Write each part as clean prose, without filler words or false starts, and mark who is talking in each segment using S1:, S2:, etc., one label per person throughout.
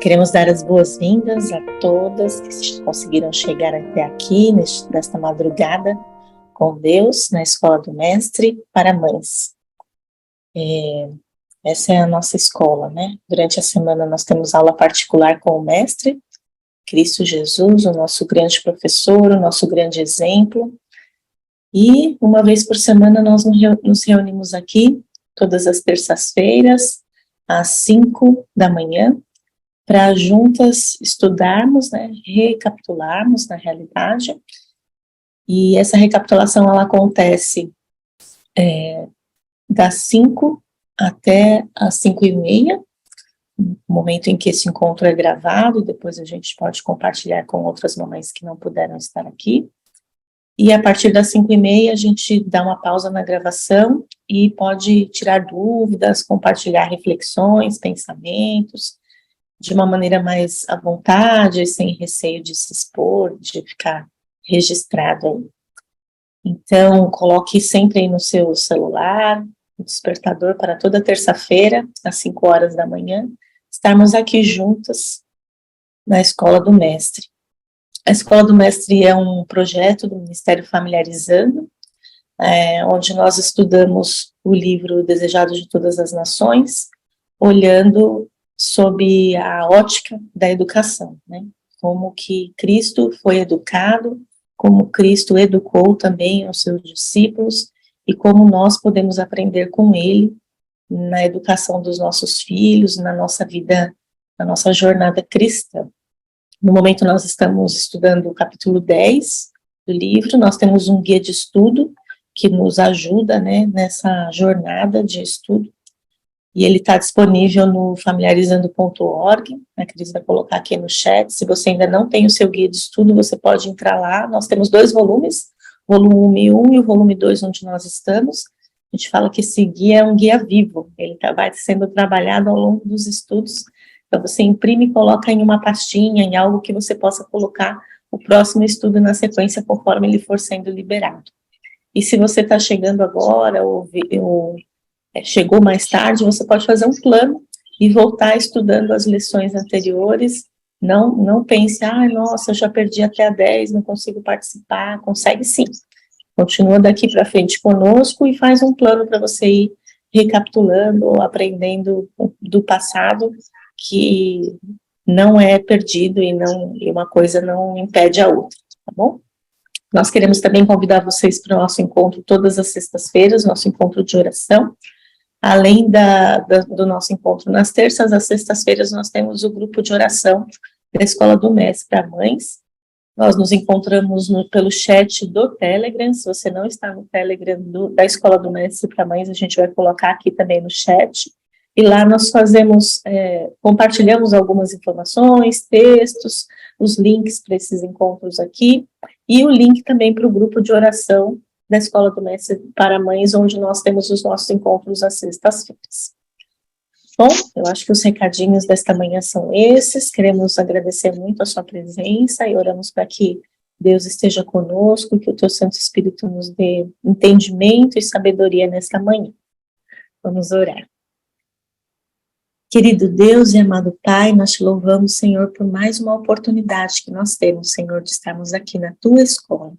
S1: Queremos dar as boas-vindas a todas que conseguiram chegar até aqui, nesta madrugada, com Deus, na Escola do Mestre para Mães. Essa é a nossa escola, né? Durante a semana nós temos aula particular com o Mestre, Cristo Jesus, o nosso grande professor, o nosso grande exemplo. E uma vez por semana nós nos reunimos aqui, todas as terças-feiras, às 5 da manhã, para juntas estudarmos, né, recapitularmos na realidade. E essa recapitulação ela acontece das 5 até as 5:30, no momento em que esse encontro é gravado, e depois a gente pode compartilhar com outras mamães que não puderam estar aqui. E a partir das 5:30 a gente dá uma pausa na gravação e pode tirar dúvidas, compartilhar reflexões, pensamentos, de uma maneira mais à vontade, sem receio de se expor, de ficar registrado aí. Então, coloque sempre aí no seu celular, o despertador para toda terça-feira, às 5 horas da manhã, estarmos aqui juntas na Escola do Mestre. A Escola do Mestre é um projeto do Ministério Familiarizando, onde nós estudamos o livro Desejado de Todas as Nações, olhando sob a ótica da educação, né? Como que Cristo foi educado, como Cristo educou também os seus discípulos e como nós podemos aprender com ele na educação dos nossos filhos, na nossa vida, na nossa jornada cristã. No momento nós estamos estudando o capítulo 10 do livro, nós temos um guia de estudo que nos ajuda, né, nessa jornada de estudo. E ele está disponível no familiarizando.org, a Cris vai colocar aqui no chat. Se você ainda não tem o seu guia de estudo, você pode entrar lá. Nós temos 2 volumes, o volume 1 e o volume 2, onde nós estamos. A gente fala que esse guia é um guia vivo, ele vai sendo trabalhado ao longo dos estudos. Então você imprime e coloca em uma pastinha, em algo que você possa colocar o próximo estudo na sequência, conforme ele for sendo liberado. E se você está chegando agora, ou chegou mais tarde, você pode fazer um plano e voltar estudando as lições anteriores. Não pense, nossa, eu já perdi até a 10, não consigo participar. Consegue sim. Continua daqui para frente conosco e faz um plano para você ir recapitulando ou aprendendo do passado, que não é perdido e uma coisa não impede a outra, tá bom? Nós queremos também convidar vocês para o nosso encontro todas as sextas-feiras, nosso encontro de oração. Além do nosso encontro nas terças, às sextas-feiras, nós temos o grupo de oração da Escola do Mestre para Mães. Nós nos encontramos pelo chat do Telegram. Se você não está no Telegram da Escola do Mestre para Mães, a gente vai colocar aqui também no chat. E lá nós compartilhamos algumas informações, textos, os links para esses encontros aqui, e o link também para o grupo de oração da Escola do Mestre para Mães, onde nós temos os nossos encontros às sextas-feiras. Bom, eu acho que os recadinhos desta manhã são esses. Queremos agradecer muito a sua presença e oramos para que Deus esteja conosco, que o teu Santo Espírito nos dê entendimento e sabedoria nesta manhã. Vamos orar. Querido Deus e amado Pai, nós te louvamos, Senhor, por mais uma oportunidade que nós temos, Senhor, de estarmos aqui na tua escola.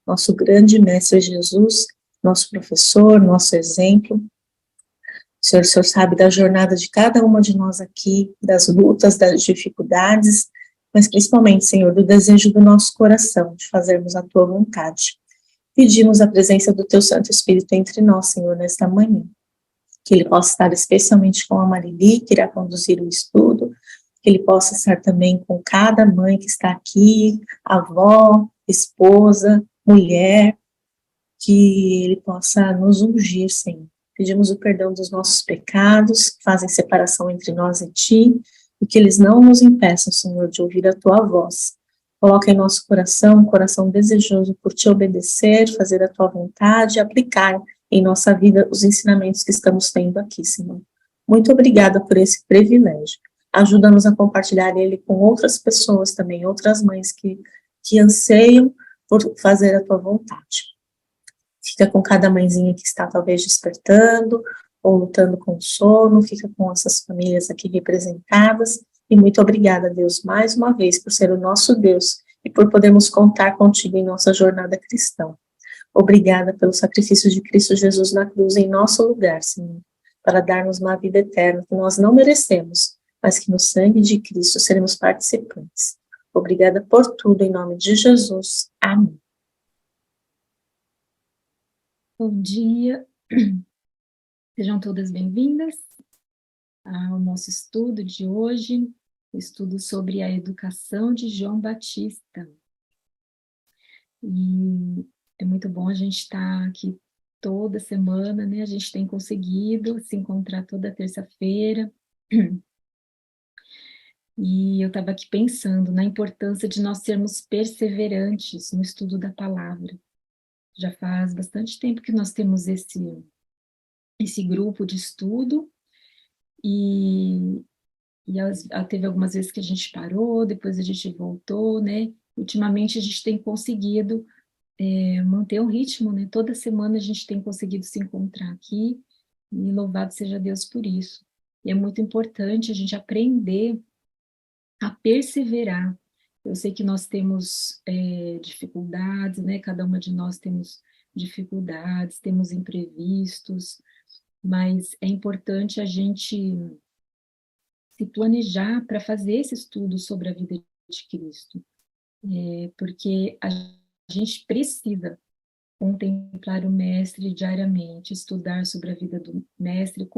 S1: Nosso grande Mestre Jesus, nosso professor, nosso exemplo. O Senhor sabe da jornada de cada uma de nós aqui, das lutas, das dificuldades, mas principalmente, Senhor, do desejo do nosso coração de fazermos a tua vontade. Pedimos a presença do teu Santo Espírito entre nós, Senhor, nesta manhã. Que ele possa estar especialmente com a Marili, que irá conduzir o estudo, que ele possa estar também com cada mãe que está aqui, avó, esposa, mulher, que ele possa nos ungir, Senhor. Pedimos o perdão dos nossos pecados, que fazem separação entre nós e ti, e que eles não nos impeçam, Senhor, de ouvir a tua voz. Coloca em nosso coração um coração desejoso por te obedecer, fazer a tua vontade, aplicar em nossa vida os ensinamentos que estamos tendo aqui, Senhor. Muito obrigada por esse privilégio. Ajuda-nos a compartilhar ele com outras pessoas também, outras mães que anseiam por fazer a tua vontade. Fica com cada mãezinha que está talvez despertando ou lutando com sono, fica com essas famílias aqui representadas E muito obrigada, Deus, mais uma vez, por ser o nosso Deus e por podermos contar contigo em nossa jornada cristã. Obrigada pelo sacrifício de Cristo Jesus na cruz em nosso lugar, Senhor, para darmos uma vida eterna que nós não merecemos, mas que no sangue de Cristo seremos participantes. Obrigada por tudo, em nome de Jesus. Amém.
S2: Bom dia, sejam todas bem-vindas ao nosso estudo de hoje, o estudo sobre a educação de João Batista. E é muito bom a gente estar aqui toda semana, né? A gente tem conseguido se encontrar toda terça-feira. E eu estava aqui pensando na importância de nós sermos perseverantes no estudo da palavra. Já faz bastante tempo que nós temos esse grupo de estudo, e teve algumas vezes que a gente parou, depois a gente voltou, né? Ultimamente a gente tem conseguido manter um ritmo, né? Toda semana a gente tem conseguido se encontrar aqui, e louvado seja Deus por isso. E é muito importante a gente aprender a perseverar. Eu sei que nós temos dificuldades, né? Cada uma de nós temos dificuldades, temos imprevistos, mas é importante a gente se planejar para fazer esse estudo sobre a vida de Cristo, porque a gente precisa contemplar o Mestre diariamente, estudar sobre a vida do Mestre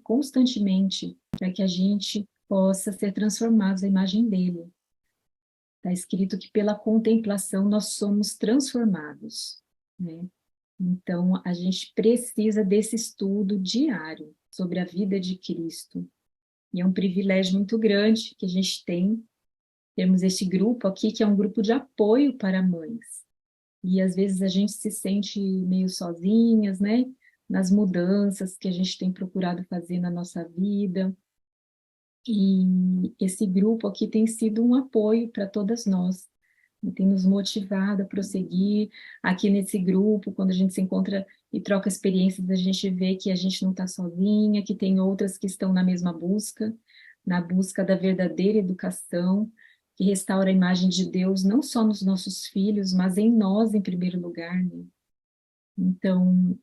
S2: constantemente, para que a gente possa ser transformados à imagem dele. Está escrito que pela contemplação nós somos transformados, né? Então, a gente precisa desse estudo diário sobre a vida de Cristo. E é um privilégio muito grande que a gente tem. Temos este grupo aqui, que é um grupo de apoio para mães. E às vezes a gente se sente meio sozinhas, né? Nas mudanças que a gente tem procurado fazer na nossa vida. E esse grupo aqui tem sido um apoio para todas nós. E tem nos motivado a prosseguir. Aqui nesse grupo, quando a gente se encontra e troca experiências, a gente vê que a gente não está sozinha, que tem outras que estão na mesma busca, na busca da verdadeira educação, que restaura a imagem de Deus, não só nos nossos filhos, mas em nós em primeiro lugar, né? Então,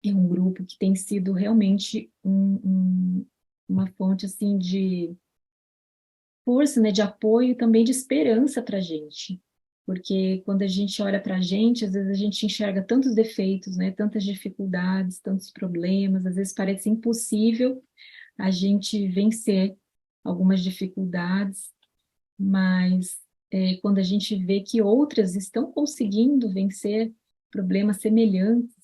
S2: é um grupo que tem sido realmente uma fonte, assim, de força, né, de apoio e também de esperança para a gente. Porque quando a gente olha para a gente, às vezes a gente enxerga tantos defeitos, né, tantas dificuldades, tantos problemas, às vezes parece impossível a gente vencer algumas dificuldades, mas quando a gente vê que outras estão conseguindo vencer problemas semelhantes,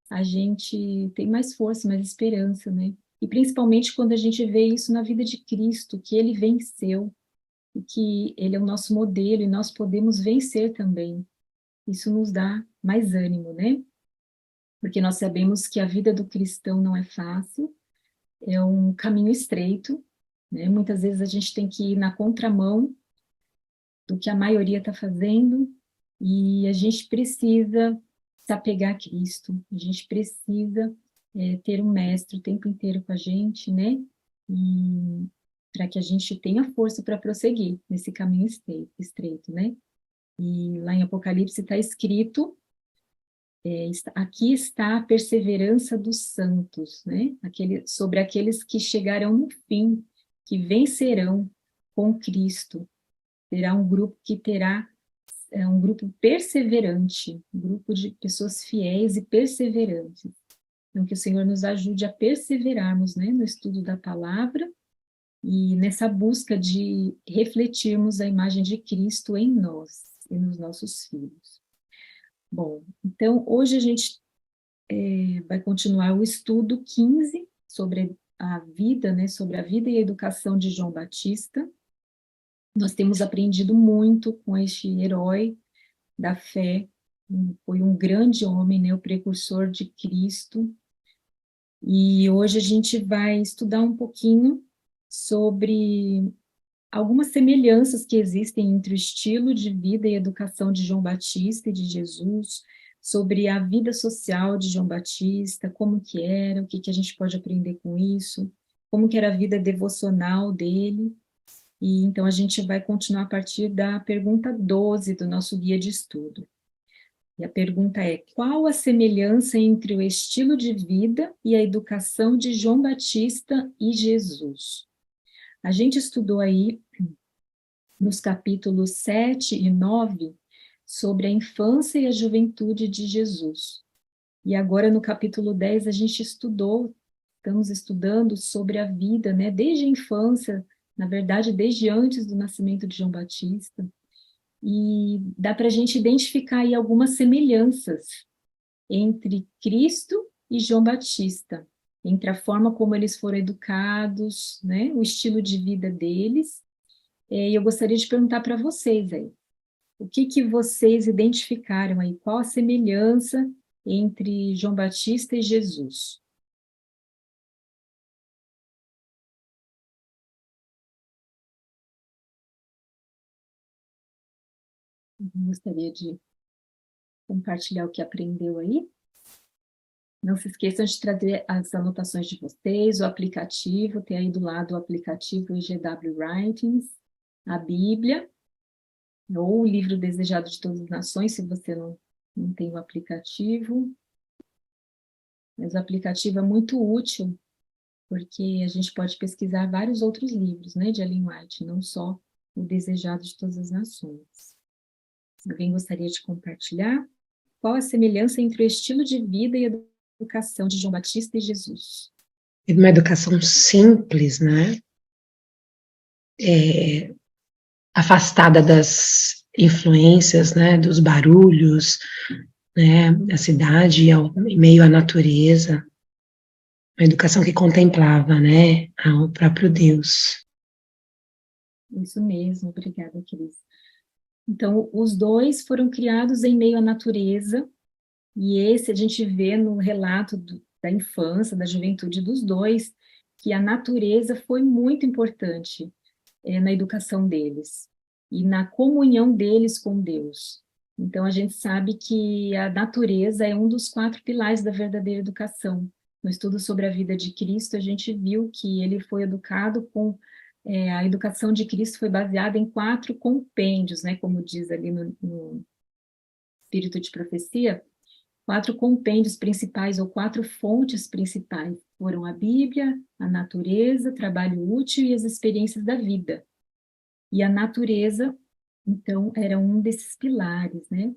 S2: a gente tem mais força, mais esperança, né? E principalmente quando a gente vê isso na vida de Cristo, que ele venceu, e que ele é o nosso modelo e nós podemos vencer também. Isso nos dá mais ânimo, né? Porque nós sabemos que a vida do cristão não é fácil, é um caminho estreito, né? Muitas vezes a gente tem que ir na contramão do que a maioria está fazendo, e a gente precisa se apegar a Cristo, a gente precisa ter um mestre o tempo inteiro com a gente, né? E para que a gente tenha força para prosseguir nesse caminho estreito, né? E lá em Apocalipse está escrito, aqui está a perseverança dos santos, né? Sobre aqueles que chegarão no fim, que vencerão com Cristo. Terá um grupo que terá um grupo perseverante, um grupo de pessoas fiéis e perseverantes. Então, que o Senhor nos ajude a perseverarmos, né, no estudo da palavra e nessa busca de refletirmos a imagem de Cristo em nós e nos nossos filhos. Bom, então hoje a gente vai continuar o estudo 15 sobre a vida, né, sobre a vida e a educação de João Batista. Nós temos aprendido muito com este herói da fé, foi um grande homem, né, o precursor de Cristo. E hoje a gente vai estudar um pouquinho sobre algumas semelhanças que existem entre o estilo de vida e educação de João Batista e de Jesus, sobre a vida social de João Batista, como que era, o que que a gente pode aprender com isso, como que era a vida devocional dele. E então a gente vai continuar a partir da pergunta 12 do nosso guia de estudo. E a pergunta é: qual a semelhança entre o estilo de vida e a educação de João Batista e Jesus? A gente estudou aí nos capítulos 7 e 9 sobre a infância e a juventude de Jesus. E agora no capítulo 10 a gente estamos estudando sobre a vida, né, desde a infância, na verdade desde antes do nascimento de João Batista, e dá para a gente identificar aí algumas semelhanças entre Cristo e João Batista, entre a forma como eles foram educados, né, o estilo de vida deles. E eu gostaria de perguntar para vocês aí, o que vocês identificaram aí? Qual a semelhança entre João Batista e Jesus? Eu gostaria de compartilhar o que aprendeu aí. Não se esqueçam de trazer as anotações de vocês, o aplicativo, tem aí do lado o aplicativo IGW Writings, a Bíblia, ou o livro Desejado de Todas as Nações, se você não tem o aplicativo. Mas o aplicativo é muito útil, porque a gente pode pesquisar vários outros livros, né, de Ellen White, não só o Desejado de Todas as Nações. Alguém gostaria de compartilhar? Qual a semelhança entre o estilo de vida e a educação de João Batista e Jesus?
S3: E uma educação simples, né? Afastada das influências, né? Dos barulhos, né? Da cidade, em meio à natureza. Uma educação que contemplava, né? O próprio Deus.
S2: Isso mesmo, obrigada, Cris. Então, os dois foram criados em meio à natureza, e esse a gente vê no relato da infância, da juventude dos dois, que a natureza foi muito importante na educação deles e na comunhão deles com Deus. Então, a gente sabe que a natureza é um dos 4 pilares da verdadeira educação. No estudo sobre a vida de Cristo, a gente viu que ele foi educado a educação de Cristo foi baseada em 4 compêndios, né, como diz ali no Espírito de Profecia, 4 compêndios principais ou 4 fontes principais foram a Bíblia, a natureza, trabalho útil e as experiências da vida. E a natureza, então, era um desses pilares, né?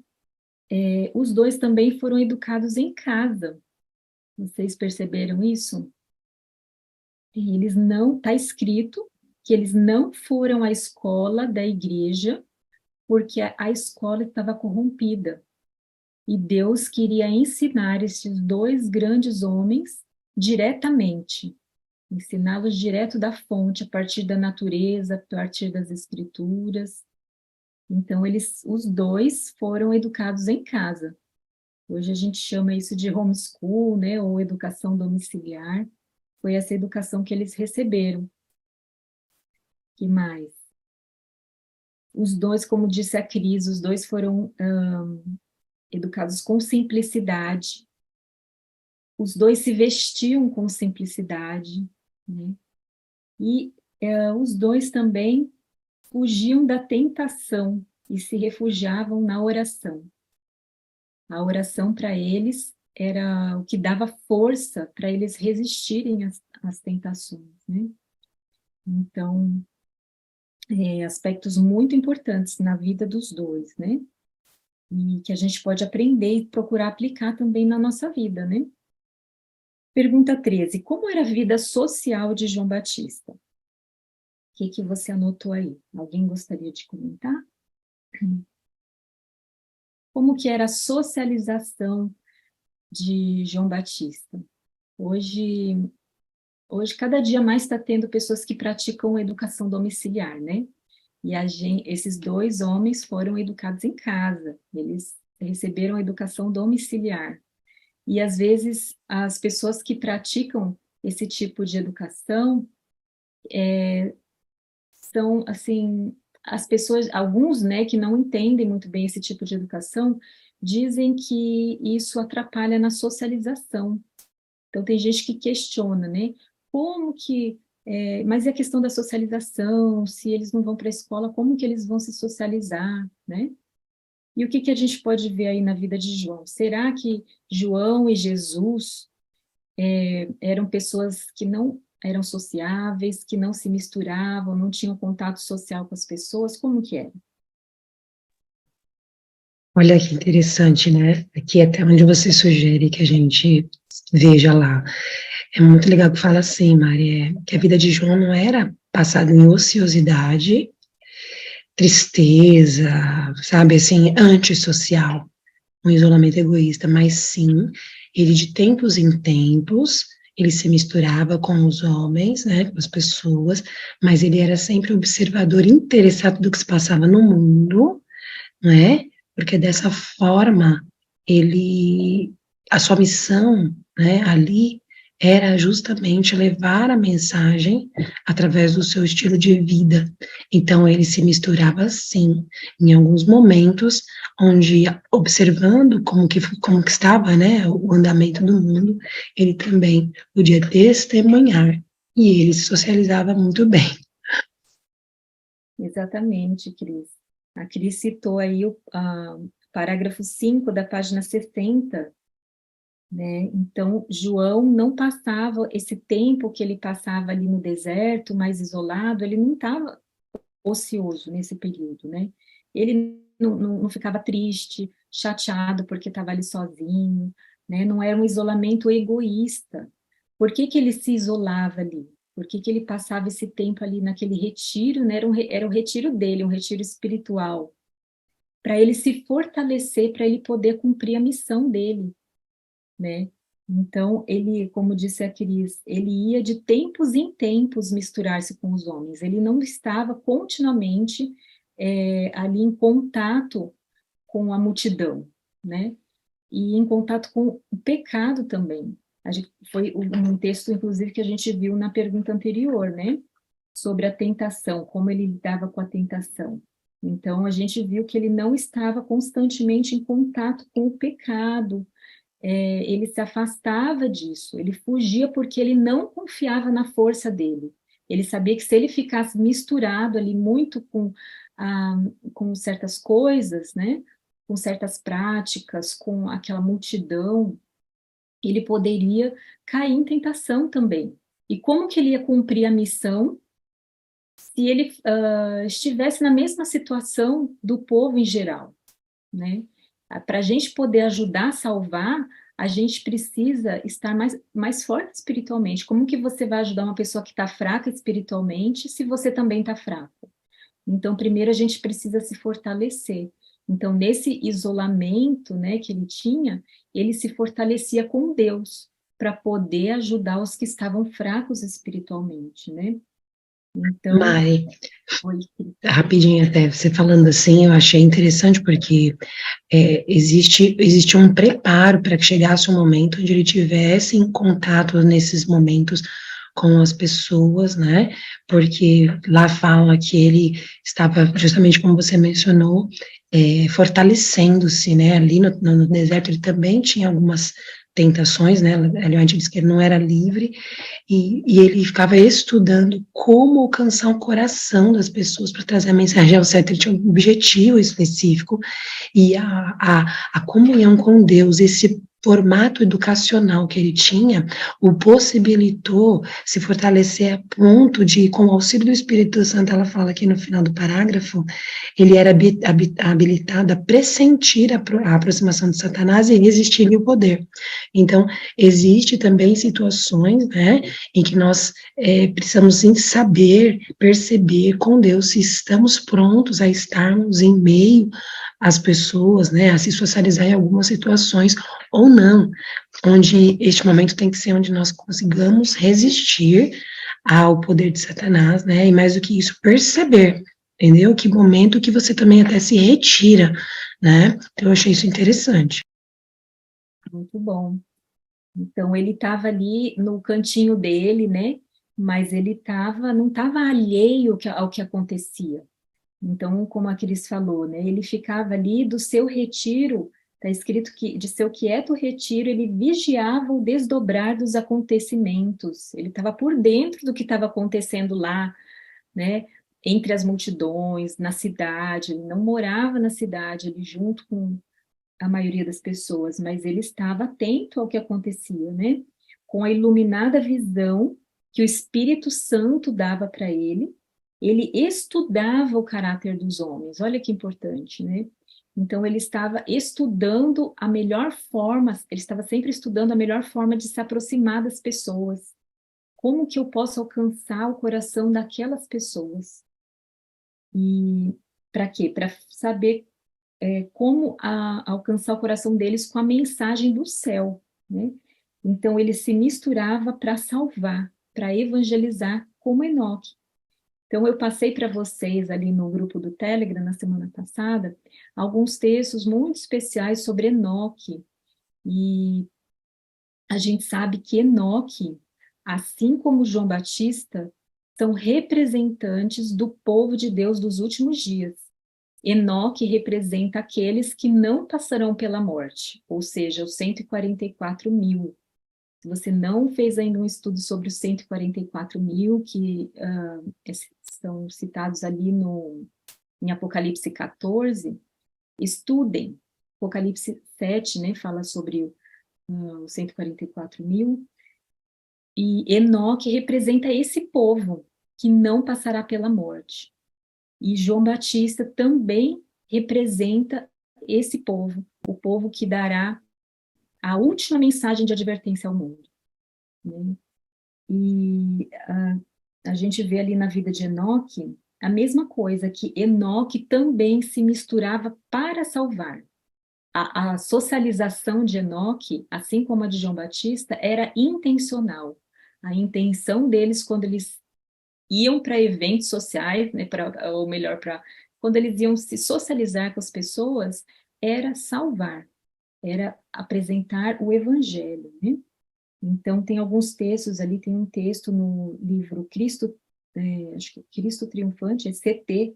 S2: Os dois também foram educados em casa. Vocês perceberam isso? E eles não, está escrito que eles não foram à escola da igreja porque a escola estava corrompida. E Deus queria ensinar esses 2 grandes homens diretamente, ensiná-los direto da fonte, a partir da natureza, a partir das escrituras. Então, os dois foram educados em casa. Hoje a gente chama isso de homeschool, né, ou educação domiciliar. Foi essa educação que eles receberam. Que mais? Os dois, como disse a Cris, os dois foram educados com simplicidade. Os dois se vestiam com simplicidade, né? E os dois também fugiam da tentação e se refugiavam na oração. A oração para eles era o que dava força para eles resistirem às tentações, né? Então, aspectos muito importantes na vida dos dois, né? E que a gente pode aprender e procurar aplicar também na nossa vida, né? Pergunta 13. Como era a vida social de João Batista? O que você anotou aí? Alguém gostaria de comentar? Como que era a socialização de João Batista? Hoje cada dia mais está tendo pessoas que praticam educação domiciliar, né? E esses 2 homens foram educados em casa, eles receberam educação domiciliar. E às vezes as pessoas que praticam esse tipo de educação são, assim, as pessoas, alguns, né, que não entendem muito bem esse tipo de educação, dizem que isso atrapalha na socialização. Então, tem gente que questiona, né, como que Mas e a questão da socialização, se eles não vão para a escola, como que eles vão se socializar, né? E o que que a gente pode ver aí na vida de João? Será que João e Jesus eram pessoas que não eram sociáveis, que não se misturavam, não tinham contato social com as pessoas? Como que era?
S3: Olha que interessante, né? Aqui até onde você sugere que a gente veja lá. É muito legal que fala assim, Mari, que a vida de João não era passada em ociosidade, tristeza, sabe, assim, antissocial, um isolamento egoísta, mas sim, ele de tempos em tempos, ele se misturava com os homens, né, com as pessoas, mas ele era sempre um observador interessado do que se passava no mundo, né, porque dessa forma, ele, a sua missão, né, ali, era justamente levar a mensagem através do seu estilo de vida. Então, ele se misturava, sim, em alguns momentos, onde, observando como que estava, né, o andamento do mundo, ele também podia testemunhar, e ele se socializava muito bem.
S2: Exatamente, Cris. A Cris citou aí o parágrafo 5 da página 60, né? Então, João não passava esse tempo que ele passava ali no deserto, mais isolado, ele não estava ocioso nesse período, né? Ele não ficava triste, chateado porque estava ali sozinho, né? Não era um isolamento egoísta. Por que que ele se isolava ali? Por que que ele passava esse tempo ali naquele retiro, né? Era o retiro dele, um retiro espiritual, para ele se fortalecer, para ele poder cumprir a missão dele, né? Então, ele, como disse a Cris, ele ia de tempos em tempos misturar-se com os homens. Ele não estava continuamente ali em contato com a multidão, né? E em contato com o pecado também. Foi um texto, inclusive, que a gente viu na pergunta anterior, né? Sobre a tentação, como ele lidava com a tentação. Então, a gente viu que ele não estava constantemente em contato com o pecado, ele se afastava disso, ele fugia porque ele não confiava na força dele. Ele sabia que se ele ficasse misturado ali muito com certas coisas, né, com certas práticas, com aquela multidão, ele poderia cair em tentação também. E como que ele ia cumprir a missão se ele estivesse na mesma situação do povo em geral, né? Para a gente poder ajudar a salvar, a gente precisa estar mais forte espiritualmente. Como que você vai ajudar uma pessoa que está fraca espiritualmente se você também está fraco? Então, primeiro a gente precisa se fortalecer. Então, nesse isolamento, né, que ele tinha, ele se fortalecia com Deus para poder ajudar os que estavam fracos espiritualmente, né? Então,
S3: Mari,
S2: foi.
S3: rapidinho até, você falando assim, eu achei interessante porque existe um preparo para que chegasse um momento onde ele tivesse em contato nesses momentos com as pessoas, né? Porque lá fala que ele estava, justamente como você mencionou, fortalecendo-se, né? Ali no deserto ele também tinha algumas tentações, né? Ellen White diz que ele não era livre, e ele ficava estudando como alcançar o coração das pessoas para trazer a mensagem ao certo. Ele tinha um objetivo específico, e a comunhão com Deus, esse formato educacional que ele tinha, o possibilitou se fortalecer a ponto de, com o auxílio do Espírito Santo, ela fala aqui no final do parágrafo, ele era habilitado a pressentir a aproximação de Satanás e resistir-lhe o poder. Então, existe também situações, né, em que nós precisamos saber, perceber com Deus se estamos prontos a estarmos em meio às pessoas, né, a se socializar em algumas situações ou não, onde este momento tem que ser onde nós consigamos resistir ao poder de Satanás, né, e mais do que isso, perceber, entendeu? Que momento que você também até se retira, né, então eu achei isso interessante.
S2: Muito bom. Então, ele estava ali no cantinho dele, né? Mas ele não estava alheio ao que acontecia. Então, como a Cris falou, né? Ele ficava ali do seu retiro, Está escrito que de seu quieto retiro ele vigiava o desdobrar dos acontecimentos. Ele estava por dentro do que estava acontecendo lá, né? Entre as multidões, na cidade. Ele não morava na cidade, ele junto com a maioria das pessoas, mas ele estava atento ao que acontecia, né? Com a iluminada visão que o Espírito Santo dava para ele estudava o caráter dos homens. Olha que importante, né? Então ele estava estudando a melhor forma, ele estava sempre estudando a melhor forma de se aproximar das pessoas. Como que eu posso alcançar o coração daquelas pessoas? E para quê? Para saber como alcançar o coração deles com a mensagem do céu, né? Então ele se misturava para salvar, para evangelizar, como Enoque. Então eu passei para vocês ali no grupo do Telegram na semana passada alguns textos muito especiais sobre Enoque. E a gente sabe que Enoque, assim como João Batista, são representantes do povo de Deus dos últimos dias. Enoque representa aqueles que não passarão pela morte, ou seja, os 144 mil. Se você não fez ainda um estudo sobre os 144 mil, que são citados ali em Apocalipse 14, estudem. Apocalipse 7, né, fala sobre os 144 mil. E Enoque representa esse povo que não passará pela morte. E João Batista também representa esse povo, o povo que dará a última mensagem de advertência ao mundo, né? E a gente vê ali na vida de Enoque a mesma coisa, que Enoque também se misturava para salvar. A socialização de Enoque, assim como a de João Batista, era intencional. A intenção deles, quando eles iam para eventos sociais, né, ou melhor, quando eles iam se socializar com as pessoas, era salvar, era apresentar o evangelho, né? Então, tem alguns textos ali, tem um texto no livro Cristo, acho que Cristo Triunfante, é CT,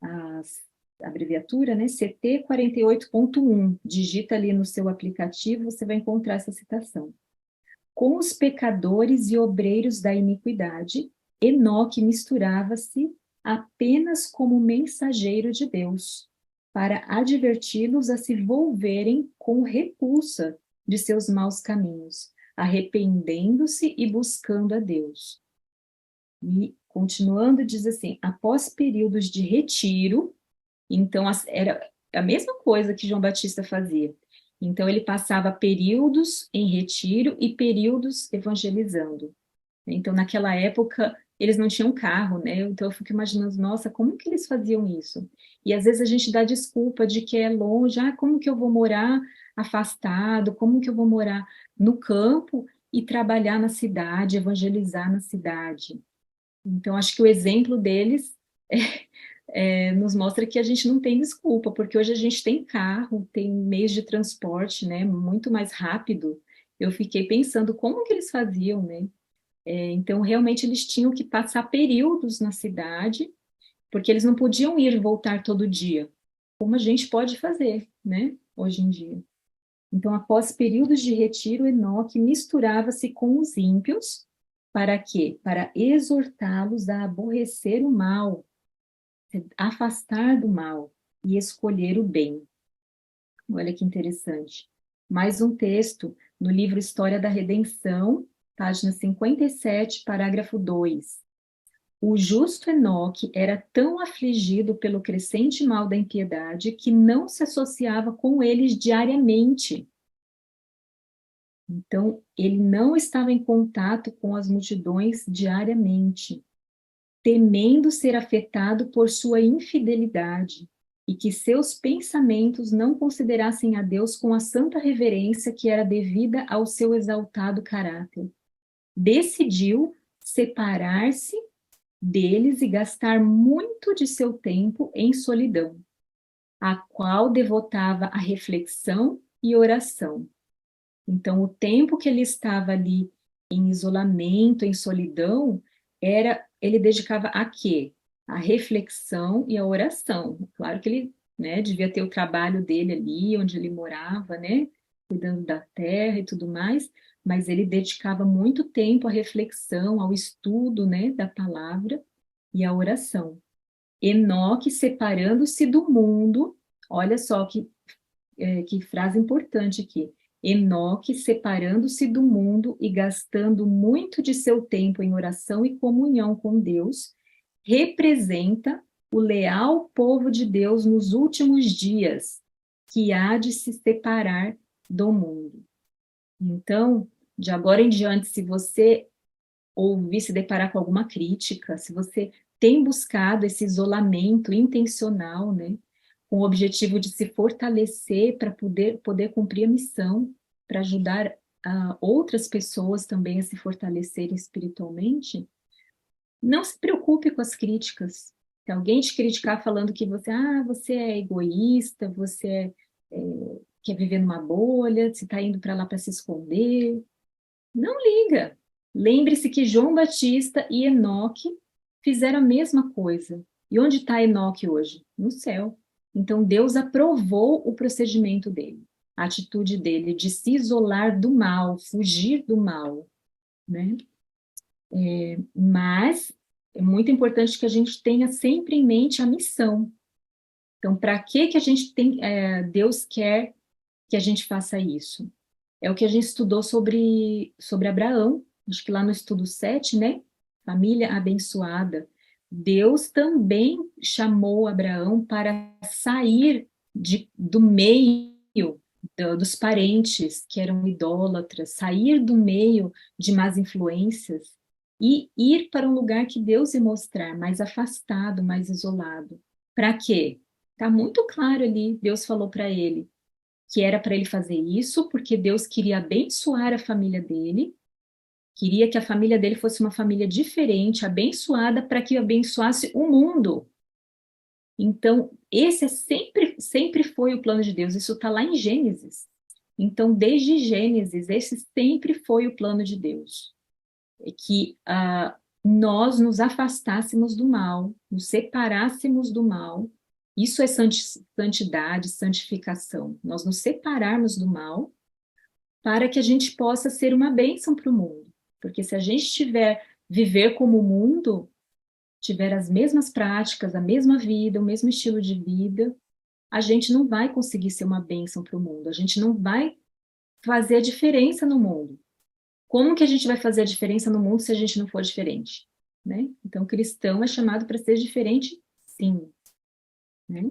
S2: a abreviatura, né? CT 48.1. Digita ali no seu aplicativo, você vai encontrar essa citação. Com os pecadores e obreiros da iniquidade, Enoque misturava-se apenas como mensageiro de Deus, para adverti-los a se volverem com repulsa de seus maus caminhos, arrependendo-se e buscando a Deus. E, continuando, diz assim, após períodos de retiro, então era a mesma coisa que João Batista fazia. Então ele passava períodos em retiro e períodos evangelizando. Então naquela época eles não tinham carro, né? Então eu fico imaginando, nossa, como que eles faziam isso? E às vezes a gente dá desculpa de que é longe, como que eu vou morar afastado, como que eu vou morar no campo e trabalhar na cidade, evangelizar na cidade. Então acho que o exemplo deles nos mostra que a gente não tem desculpa, porque hoje a gente tem carro, tem meios de transporte, né, muito mais rápido. Eu fiquei pensando como que eles faziam, né? Então, realmente, eles tinham que passar períodos na cidade, porque eles não podiam ir e voltar todo dia, como a gente pode fazer, né, hoje em dia. Então, após períodos de retiro, Enoque misturava-se com os ímpios, para quê? Para exortá-los a aborrecer o mal, afastar do mal e escolher o bem. Olha que interessante. Mais um texto no livro História da Redenção, página 57, parágrafo 2. O justo Enoque era tão afligido pelo crescente mal da impiedade que não se associava com eles diariamente. Então, ele não estava em contato com as multidões diariamente, temendo ser afetado por sua infidelidade e que seus pensamentos não considerassem a Deus com a santa reverência que era devida ao seu exaltado caráter. Decidiu separar-se deles e gastar muito de seu tempo em solidão, a qual devotava a reflexão e oração. Então, o tempo que ele estava ali em isolamento, em solidão, ele dedicava a quê? A reflexão e a oração. Claro que ele né? Devia ter o trabalho dele ali, onde ele morava, né? Cuidando da terra e tudo mais, mas ele dedicava muito tempo à reflexão, ao estudo, né, da palavra e à oração. Enoque separando-se do mundo, olha só que frase importante aqui. Enoque separando-se do mundo e gastando muito de seu tempo em oração e comunhão com Deus, representa o leal povo de Deus nos últimos dias, que há de se separar do mundo. Então, de agora em diante, se você ouvir, se deparar com alguma crítica, se você tem buscado esse isolamento intencional, né, com o objetivo de se fortalecer para poder cumprir a missão, para ajudar outras pessoas também a se fortalecerem espiritualmente, não se preocupe com as críticas. Se alguém te criticar falando que você é egoísta, quer viver numa bolha, você está indo para lá para se esconder, não liga. Lembre-se que João Batista e Enoque fizeram a mesma coisa. E onde está Enoque hoje? No céu. Então Deus aprovou o procedimento dele, a atitude dele de se isolar do mal, fugir do mal, né? Mas é muito importante que a gente tenha sempre em mente a missão. Então, para que a gente tem, Deus quer que a gente faça isso? É o que a gente estudou sobre Abraão, acho que lá no estudo 7, né? Família abençoada. Deus também chamou Abraão para sair do meio dos parentes que eram idólatras, sair do meio de más influências e ir para um lugar que Deus ia mostrar, mais afastado, mais isolado. Para quê? Está muito claro ali, Deus falou para ele que era para ele fazer isso, porque Deus queria abençoar a família dele, queria que a família dele fosse uma família diferente, abençoada, para que abençoasse o mundo. Então, esse sempre foi o plano de Deus, isso está lá em Gênesis. Então, desde Gênesis, esse sempre foi o plano de Deus. É que nós nos afastássemos do mal, nos separássemos do mal. Isso é santidade, santificação. Nós nos separarmos do mal para que a gente possa ser uma bênção para o mundo. Porque se a gente viver como o mundo, tiver as mesmas práticas, a mesma vida, o mesmo estilo de vida, a gente não vai conseguir ser uma bênção para o mundo. A gente não vai fazer a diferença no mundo. Como que a gente vai fazer a diferença no mundo se a gente não for diferente? Né? Então, o cristão é chamado para ser diferente, sim. Né?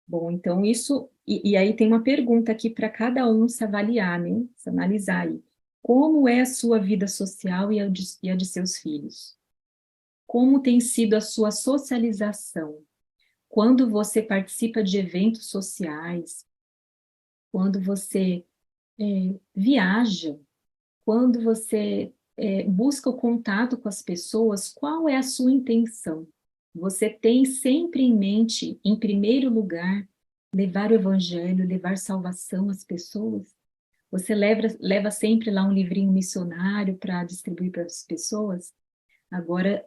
S2: Bom, então isso... E aí tem uma pergunta aqui para cada um se avaliar, né? Se analisar aí. Como é a sua vida social e a de seus filhos? Como tem sido a sua socialização? Quando você participa de eventos sociais, quando você viaja, quando você busca o contato com as pessoas, qual é a sua intenção? Você tem sempre em mente, em primeiro lugar, levar o evangelho, levar salvação às pessoas? Você leva sempre lá um livrinho missionário para distribuir para as pessoas? Agora,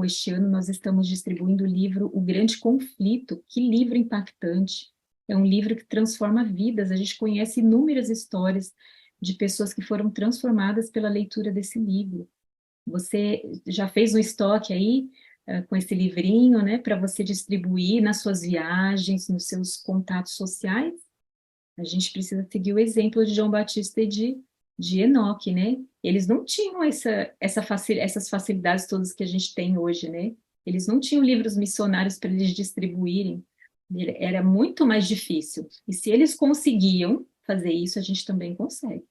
S2: este ano, nós estamos distribuindo o livro O Grande Conflito. Que livro impactante! É um livro que transforma vidas. A gente conhece inúmeras histórias de pessoas que foram transformadas pela leitura desse livro. Você já fez um estoque aí com esse livrinho, né, para você distribuir nas suas viagens, nos seus contatos sociais? A gente precisa seguir o exemplo de João Batista e de Enoque, né? Eles não tinham essas facilidades todas que a gente tem hoje, né? Eles não tinham livros missionários para eles distribuírem. Era muito mais difícil. E se eles conseguiam fazer isso, a gente também consegue.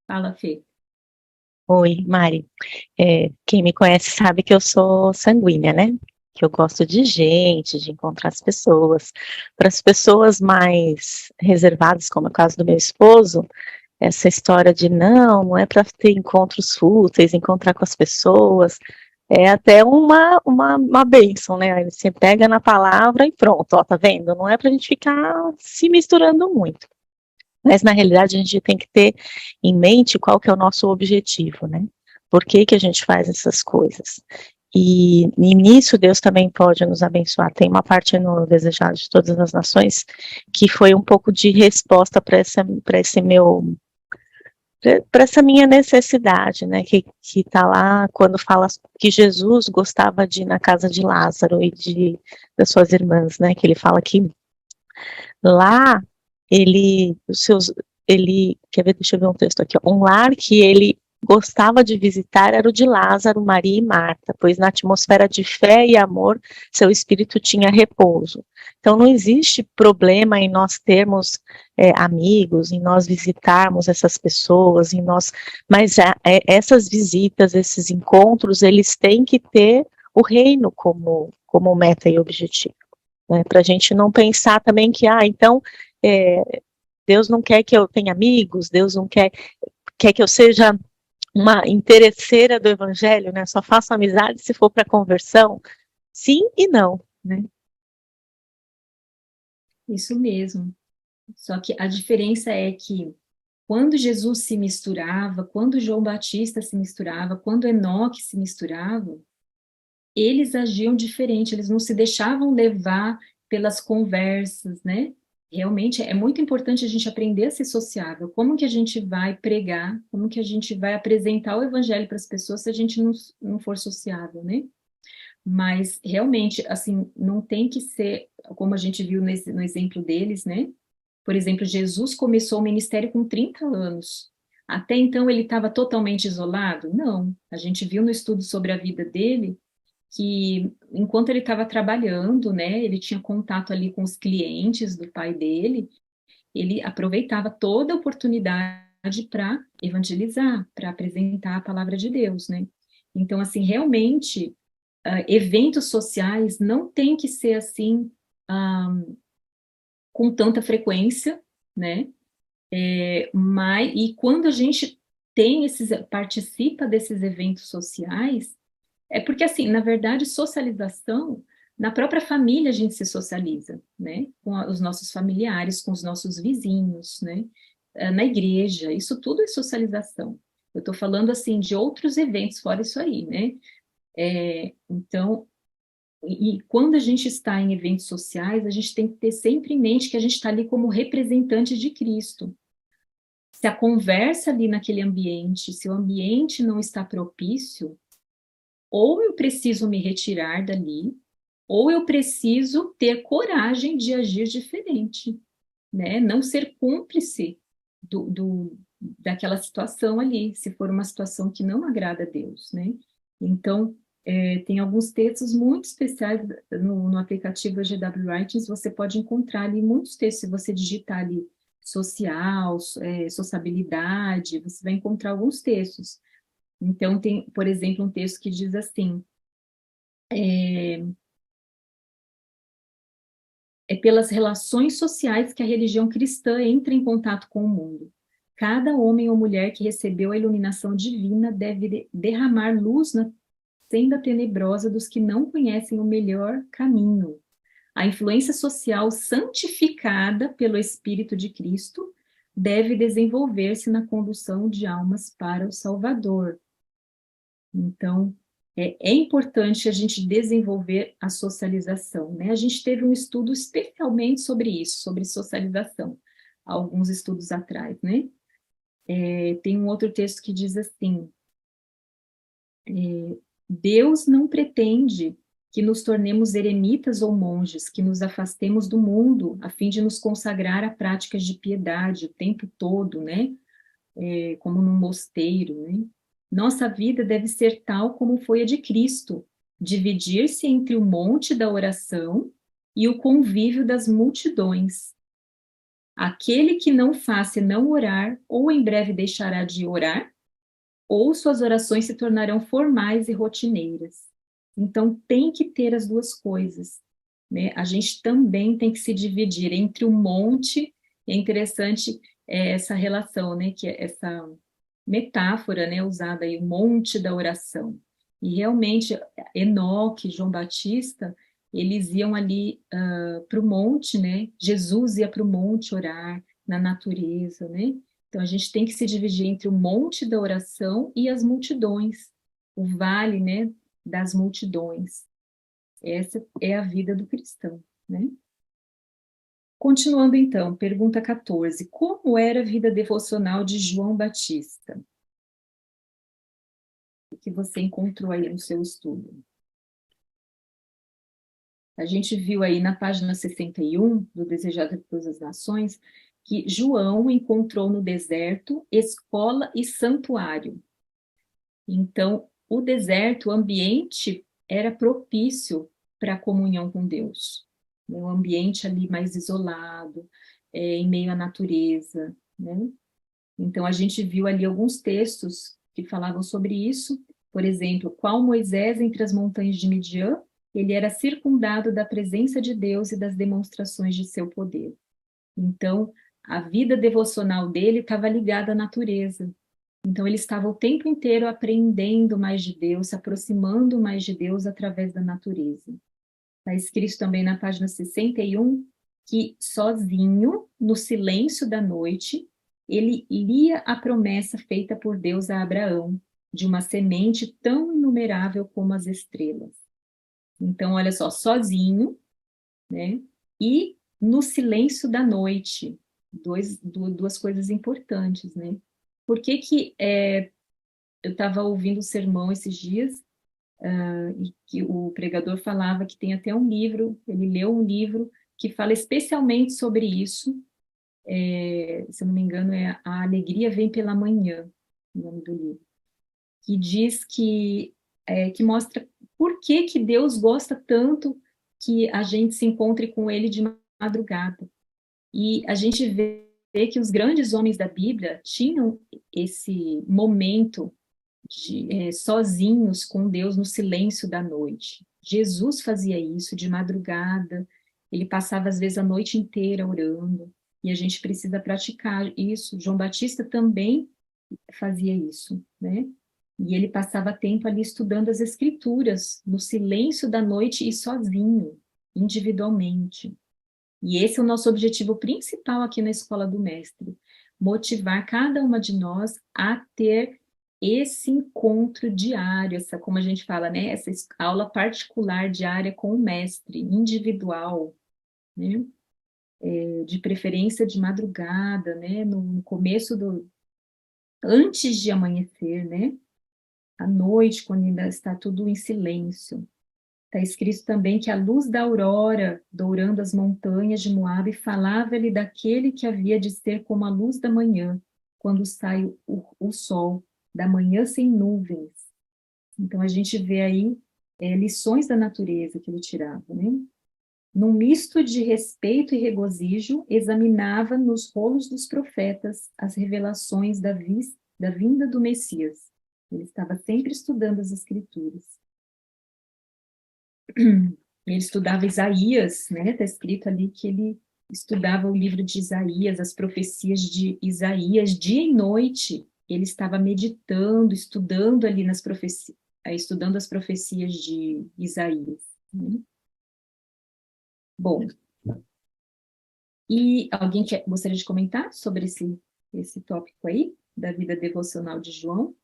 S2: Fala, Fê.
S1: Oi, Mari. Quem me conhece sabe que eu sou sanguínea, né? Que eu gosto de gente, de encontrar as pessoas. Para as pessoas mais reservadas, como é o caso do meu esposo, essa história de não é para ter encontros fúteis, encontrar com as pessoas, é até uma bênção, né? Aí você pega na palavra e pronto, ó, tá vendo? Não é para a gente ficar se misturando muito. Mas, na realidade, a gente tem que ter em mente qual que é o nosso objetivo, né? Por que que a gente faz essas coisas? E nisso Deus também pode nos abençoar. Tem uma parte no Desejado de Todas as Nações que foi um pouco de resposta para essa minha necessidade, né, que está lá quando fala que Jesus gostava de ir na casa de Lázaro e das suas irmãs, né, que ele fala que lá quer ver, deixa eu ver um texto aqui, ó, um lar que ele gostava de visitar era o de Lázaro, Maria e Marta, pois na atmosfera de fé e amor seu espírito tinha repouso. Então não existe problema em nós termos amigos, em nós visitarmos essas pessoas, mas essas visitas, esses encontros, eles têm que ter o reino como meta e objetivo, né? Para a gente não pensar também que, então, Deus não quer que eu tenha amigos, Deus não quer que eu seja uma interesseira do evangelho, né? Só faço amizade se for para conversão. Sim e não, né?
S2: Isso mesmo. Só que a diferença é que quando Jesus se misturava, quando João Batista se misturava, quando Enoque se misturava, eles agiam diferente, eles não se deixavam levar pelas conversas, né? Realmente é muito importante a gente aprender a ser sociável. Como que a gente vai pregar, como que a gente vai apresentar o evangelho para as pessoas se a gente não for sociável, né? Mas realmente, assim, não tem que ser, como a gente viu no exemplo deles, né? Por exemplo, Jesus começou o ministério com 30 anos. Até então ele estava totalmente isolado? Não. A gente viu no estudo sobre a vida dele que enquanto ele estava trabalhando, né, ele tinha contato ali com os clientes do pai dele, ele aproveitava toda a oportunidade para evangelizar, para apresentar a palavra de Deus, né? Então, assim, realmente, eventos sociais não tem que ser assim, com tanta frequência, né? E quando a gente participa desses eventos sociais, é porque, assim, na verdade, socialização, na própria família a gente se socializa, né? Com os nossos familiares, com os nossos vizinhos, né? Na igreja, isso tudo é socialização. Eu estou falando, assim, de outros eventos fora isso aí, né? Então, e quando a gente está em eventos sociais, a gente tem que ter sempre em mente que a gente está ali como representante de Cristo. Se a conversa ali naquele ambiente, se o ambiente não está propício, ou eu preciso me retirar dali, ou eu preciso ter coragem de agir diferente, né? Não ser cúmplice daquela situação ali, se for uma situação que não agrada a Deus, né? Então, tem alguns textos muito especiais no aplicativo GW Writings, você pode encontrar ali muitos textos, se você digitar ali social, sociabilidade, você vai encontrar alguns textos. Então, tem, por exemplo, um texto que diz assim: é pelas relações sociais que a religião cristã entra em contato com o mundo. Cada homem ou mulher que recebeu a iluminação divina deve derramar luz na senda tenebrosa dos que não conhecem o melhor caminho. A influência social santificada pelo Espírito de Cristo deve desenvolver-se na condução de almas para o Salvador. Então, é importante a gente desenvolver a socialização, né? A gente teve um estudo especialmente sobre isso, sobre socialização, alguns estudos atrás, né? Tem um outro texto que diz assim: Deus não pretende que nos tornemos eremitas ou monges, que nos afastemos do mundo, a fim de nos consagrar a práticas de piedade o tempo todo, né? Como num mosteiro, né? Nossa vida deve ser tal como foi a de Cristo, dividir-se entre o monte da oração e o convívio das multidões. Aquele que não faz senão orar, ou em breve deixará de orar, ou suas orações se tornarão formais e rotineiras. Então, tem que ter as duas coisas, né? A gente também tem que se dividir entre o monte, é interessante essa relação, né? Que é essa metáfora, né, usada aí, o monte da oração. E realmente, Enoque, João Batista, eles iam ali para o monte, né? Jesus ia para o monte orar, na natureza, né? Então, a gente tem que se dividir entre o monte da oração e as multidões, o vale, né, das multidões. Essa é a vida do cristão, né? Continuando então, pergunta 14. Como era a vida devocional de João Batista? O que você encontrou aí no seu estudo? A gente viu aí na página 61 do Desejado de Todas as Nações que João encontrou no deserto escola e santuário. Então, o deserto, o ambiente era propício para a comunhão com Deus. Um ambiente ali mais isolado, em meio à natureza, né? Então, a gente viu ali alguns textos que falavam sobre isso. Por exemplo, qual Moisés entre as montanhas de Midian, ele era circundado da presença de Deus e das demonstrações de seu poder. Então, a vida devocional dele estava ligada à natureza. Então, ele estava o tempo inteiro aprendendo mais de Deus, se aproximando mais de Deus através da natureza. Está escrito também na página 61 que, sozinho, no silêncio da noite, ele lia a promessa feita por Deus a Abraão, de uma semente tão inumerável como as estrelas. Então, olha só, sozinho, né? E no silêncio da noite, duas coisas importantes, né? Por que que eu estava ouvindo o sermão esses dias, e que o pregador falava que tem até um livro, ele leu um livro que fala especialmente sobre isso, se eu não me engano é A Alegria Vem Pela Manhã, o nome do livro, que diz que mostra por que que Deus gosta tanto que a gente se encontre com Ele de madrugada. E a gente vê que os grandes homens da Bíblia tinham esse momento sozinhos com Deus no silêncio da noite. Jesus fazia isso de madrugada, ele passava às vezes a noite inteira orando, e a gente precisa praticar isso. João Batista também fazia isso, né? E ele passava tempo ali estudando as Escrituras, no silêncio da noite e sozinho, individualmente. E esse é o nosso objetivo principal aqui na Escola do Mestre, motivar cada uma de nós a ter esse encontro diário, essa, como a gente fala, né, essa aula particular diária com o mestre, individual, né, de preferência de madrugada, né, no começo antes de amanhecer, né, à noite, quando ainda está tudo em silêncio. Está escrito também que a luz da aurora, dourando as montanhas de Moabe, falava-lhe daquele que havia de ser como a luz da manhã, quando sai o sol, da manhã sem nuvens. Então, a gente vê aí lições da natureza que ele tirava, né? Num misto de respeito e regozijo, examinava nos rolos dos profetas as revelações da vinda do Messias. Ele estava sempre estudando as Escrituras. Ele estudava Isaías, né? Está escrito ali que ele estudava o livro de Isaías, as profecias de Isaías, dia e noite. Ele estava meditando, estudando ali nas profecias, estudando as profecias de Isaías, né? Bom, e alguém gostaria de comentar sobre esse tópico aí, da vida devocional de João?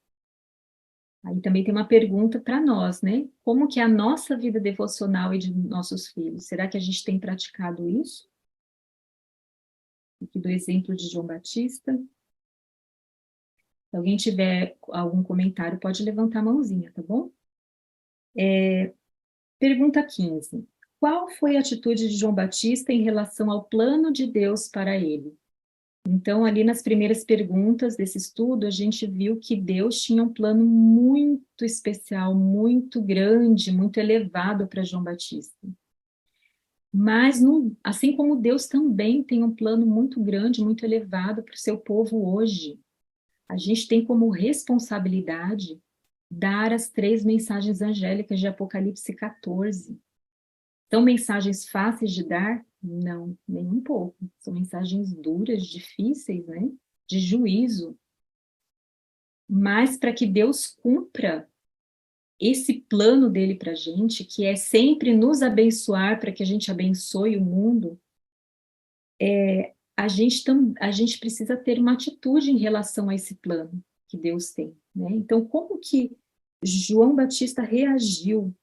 S2: Aí também tem uma pergunta para nós, né? Como que é a nossa vida devocional e de nossos filhos? Será que a gente tem praticado isso? Aqui do exemplo de João Batista. Se alguém tiver algum comentário, pode levantar a mãozinha, tá bom? Pergunta 15. Qual foi a atitude de João Batista em relação ao plano de Deus para ele? Então, ali nas primeiras perguntas desse estudo, a gente viu que Deus tinha um plano muito especial, muito grande, muito elevado para João Batista. Mas, assim como Deus também tem um plano muito grande, muito elevado para o seu povo hoje, a gente tem como responsabilidade dar as 3 mensagens angélicas de Apocalipse 14. São mensagens fáceis de dar? Não, nem um pouco. São mensagens duras, difíceis, né? De juízo. Mas para que Deus cumpra esse plano dele para a gente, que é sempre nos abençoar para que a gente abençoe o mundo, a gente precisa ter uma atitude em relação a esse plano que Deus tem, né? Então, como que João Batista reagiu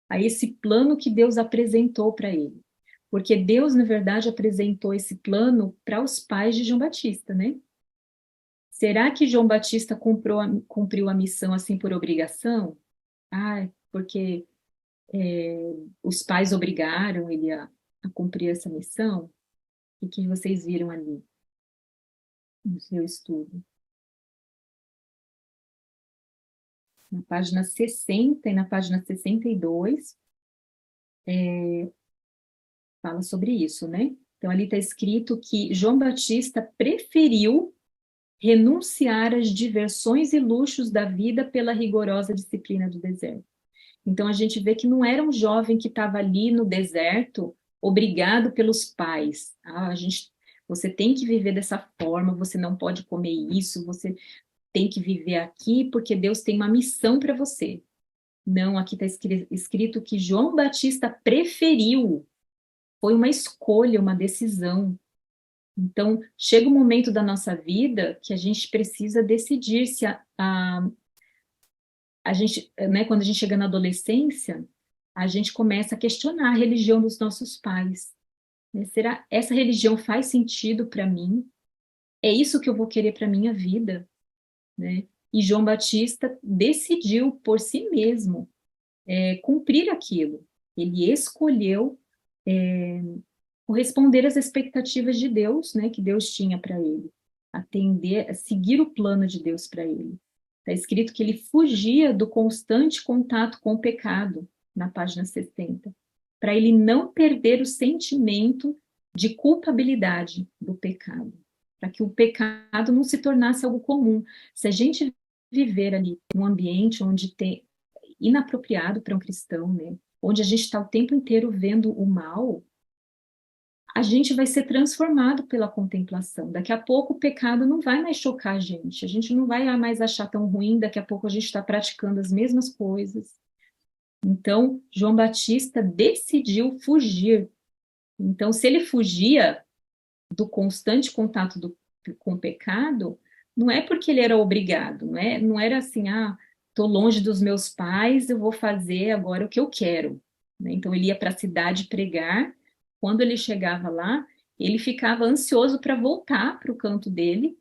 S2: a esse plano que Deus apresentou para ele. Porque Deus, na verdade, apresentou esse plano para os pais de João Batista, né? Será que João Batista cumpriu a missão assim por obrigação? Ah, porque os pais obrigaram ele a cumprir essa missão? O que vocês viram ali no seu estudo? Na página 60 e na página 62, fala sobre isso, né? Então, ali está escrito que João Batista preferiu renunciar às diversões e luxos da vida pela rigorosa disciplina do deserto. Então, a gente vê que não era um jovem que estava ali no deserto, obrigado pelos pais. Você tem que viver dessa forma, você não pode comer isso, você tem que viver aqui, porque Deus tem uma missão para você. Não, aqui está escrito que João Batista preferiu, foi uma escolha, uma decisão. Então, chega um momento da nossa vida que a gente precisa decidir se a gente, né, quando a gente chega na adolescência, a gente começa a questionar a religião dos nossos pais. Né? Será essa religião faz sentido para mim? É isso que eu vou querer para minha vida? Né? E João Batista decidiu por si mesmo cumprir aquilo. Ele escolheu corresponder às expectativas de Deus, né, que Deus tinha para ele, atender, seguir o plano de Deus para ele. Está escrito que ele fugia do constante contato com o pecado, na página 60, para ele não perder o sentimento de culpabilidade do pecado, para que o pecado não se tornasse algo comum. Se a gente viver ali num ambiente onde tem inapropriado para um cristão, né, onde a gente está o tempo inteiro vendo o mal, a gente vai ser transformado pela contemplação. Daqui a pouco o pecado não vai mais chocar a gente não vai mais achar tão ruim, daqui a pouco a gente está praticando as mesmas coisas. Então, João Batista decidiu fugir. Então, se ele fugia do constante contato com o pecado, não é porque ele era obrigado, não era assim, estou longe dos meus pais, eu vou fazer agora o que eu quero. Né? Então, ele ia para a cidade pregar. Quando ele chegava lá, ele ficava ansioso para voltar para o canto dele,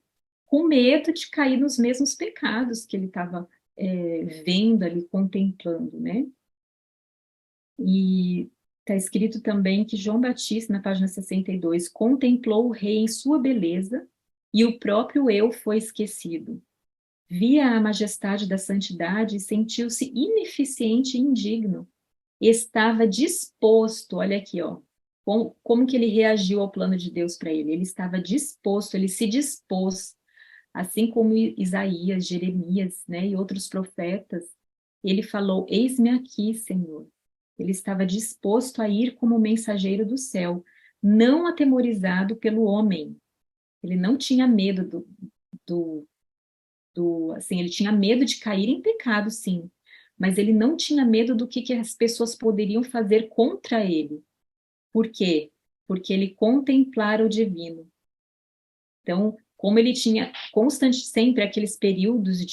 S2: com medo de cair nos mesmos pecados que ele estava vendo ali, contemplando, né? E está escrito também que João Batista, na página 62, contemplou o rei em sua beleza e o próprio eu foi esquecido. Via a majestade da santidade e sentiu-se ineficiente e indigno. Estava disposto, olha aqui, ó, como que ele reagiu ao plano de Deus para ele? Ele estava disposto, ele se dispôs, assim como Isaías, Jeremias, né, e outros profetas. Ele falou: Eis-me aqui, Senhor. Ele estava disposto a ir como mensageiro do céu, não atemorizado pelo homem. Ele não tinha medo assim, ele tinha medo de cair em pecado, sim, mas ele não tinha medo do que as pessoas poderiam fazer contra ele. Por quê? Porque ele contemplara o divino. Então, como ele tinha sempre aqueles períodos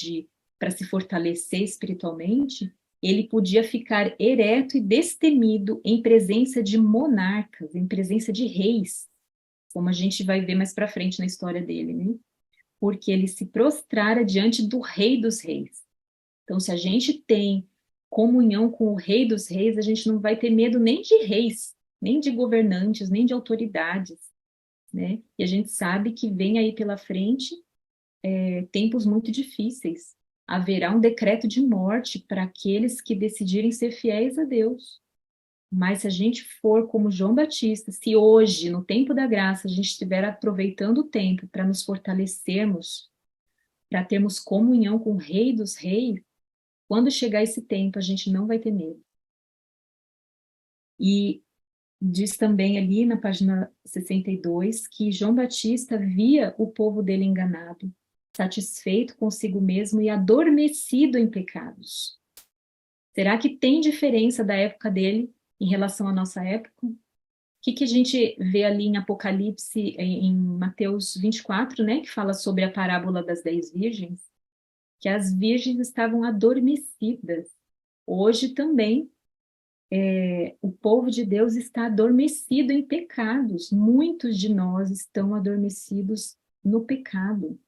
S2: para se fortalecer espiritualmente, ele podia ficar ereto e destemido em presença de monarcas, em presença de reis, como a gente vai ver mais para frente na história dele, né? Porque ele se prostrara diante do Rei dos Reis. Então, se a gente tem comunhão com o Rei dos Reis, a gente não vai ter medo nem de reis, nem de governantes, nem de autoridades, né? E a gente sabe que vem aí pela frente tempos muito difíceis. Haverá um decreto de morte para aqueles que decidirem ser fiéis a Deus. Mas se a gente for como João Batista, se hoje, no tempo da graça, a gente estiver aproveitando o tempo para nos fortalecermos, para termos comunhão com o Rei dos Reis, quando chegar esse tempo, a gente não vai ter medo. E diz também ali na página 62 que João Batista via o povo dele enganado, satisfeito consigo mesmo e adormecido em pecados. Será que tem diferença da época dele em relação à nossa época? O que a gente vê ali em Apocalipse, em Mateus 24, né, que fala sobre a parábola das 10 virgens? que as virgens estavam adormecidas. Hoje também, o povo de Deus está adormecido em pecados. Muitos de nós estão adormecidos no pecado.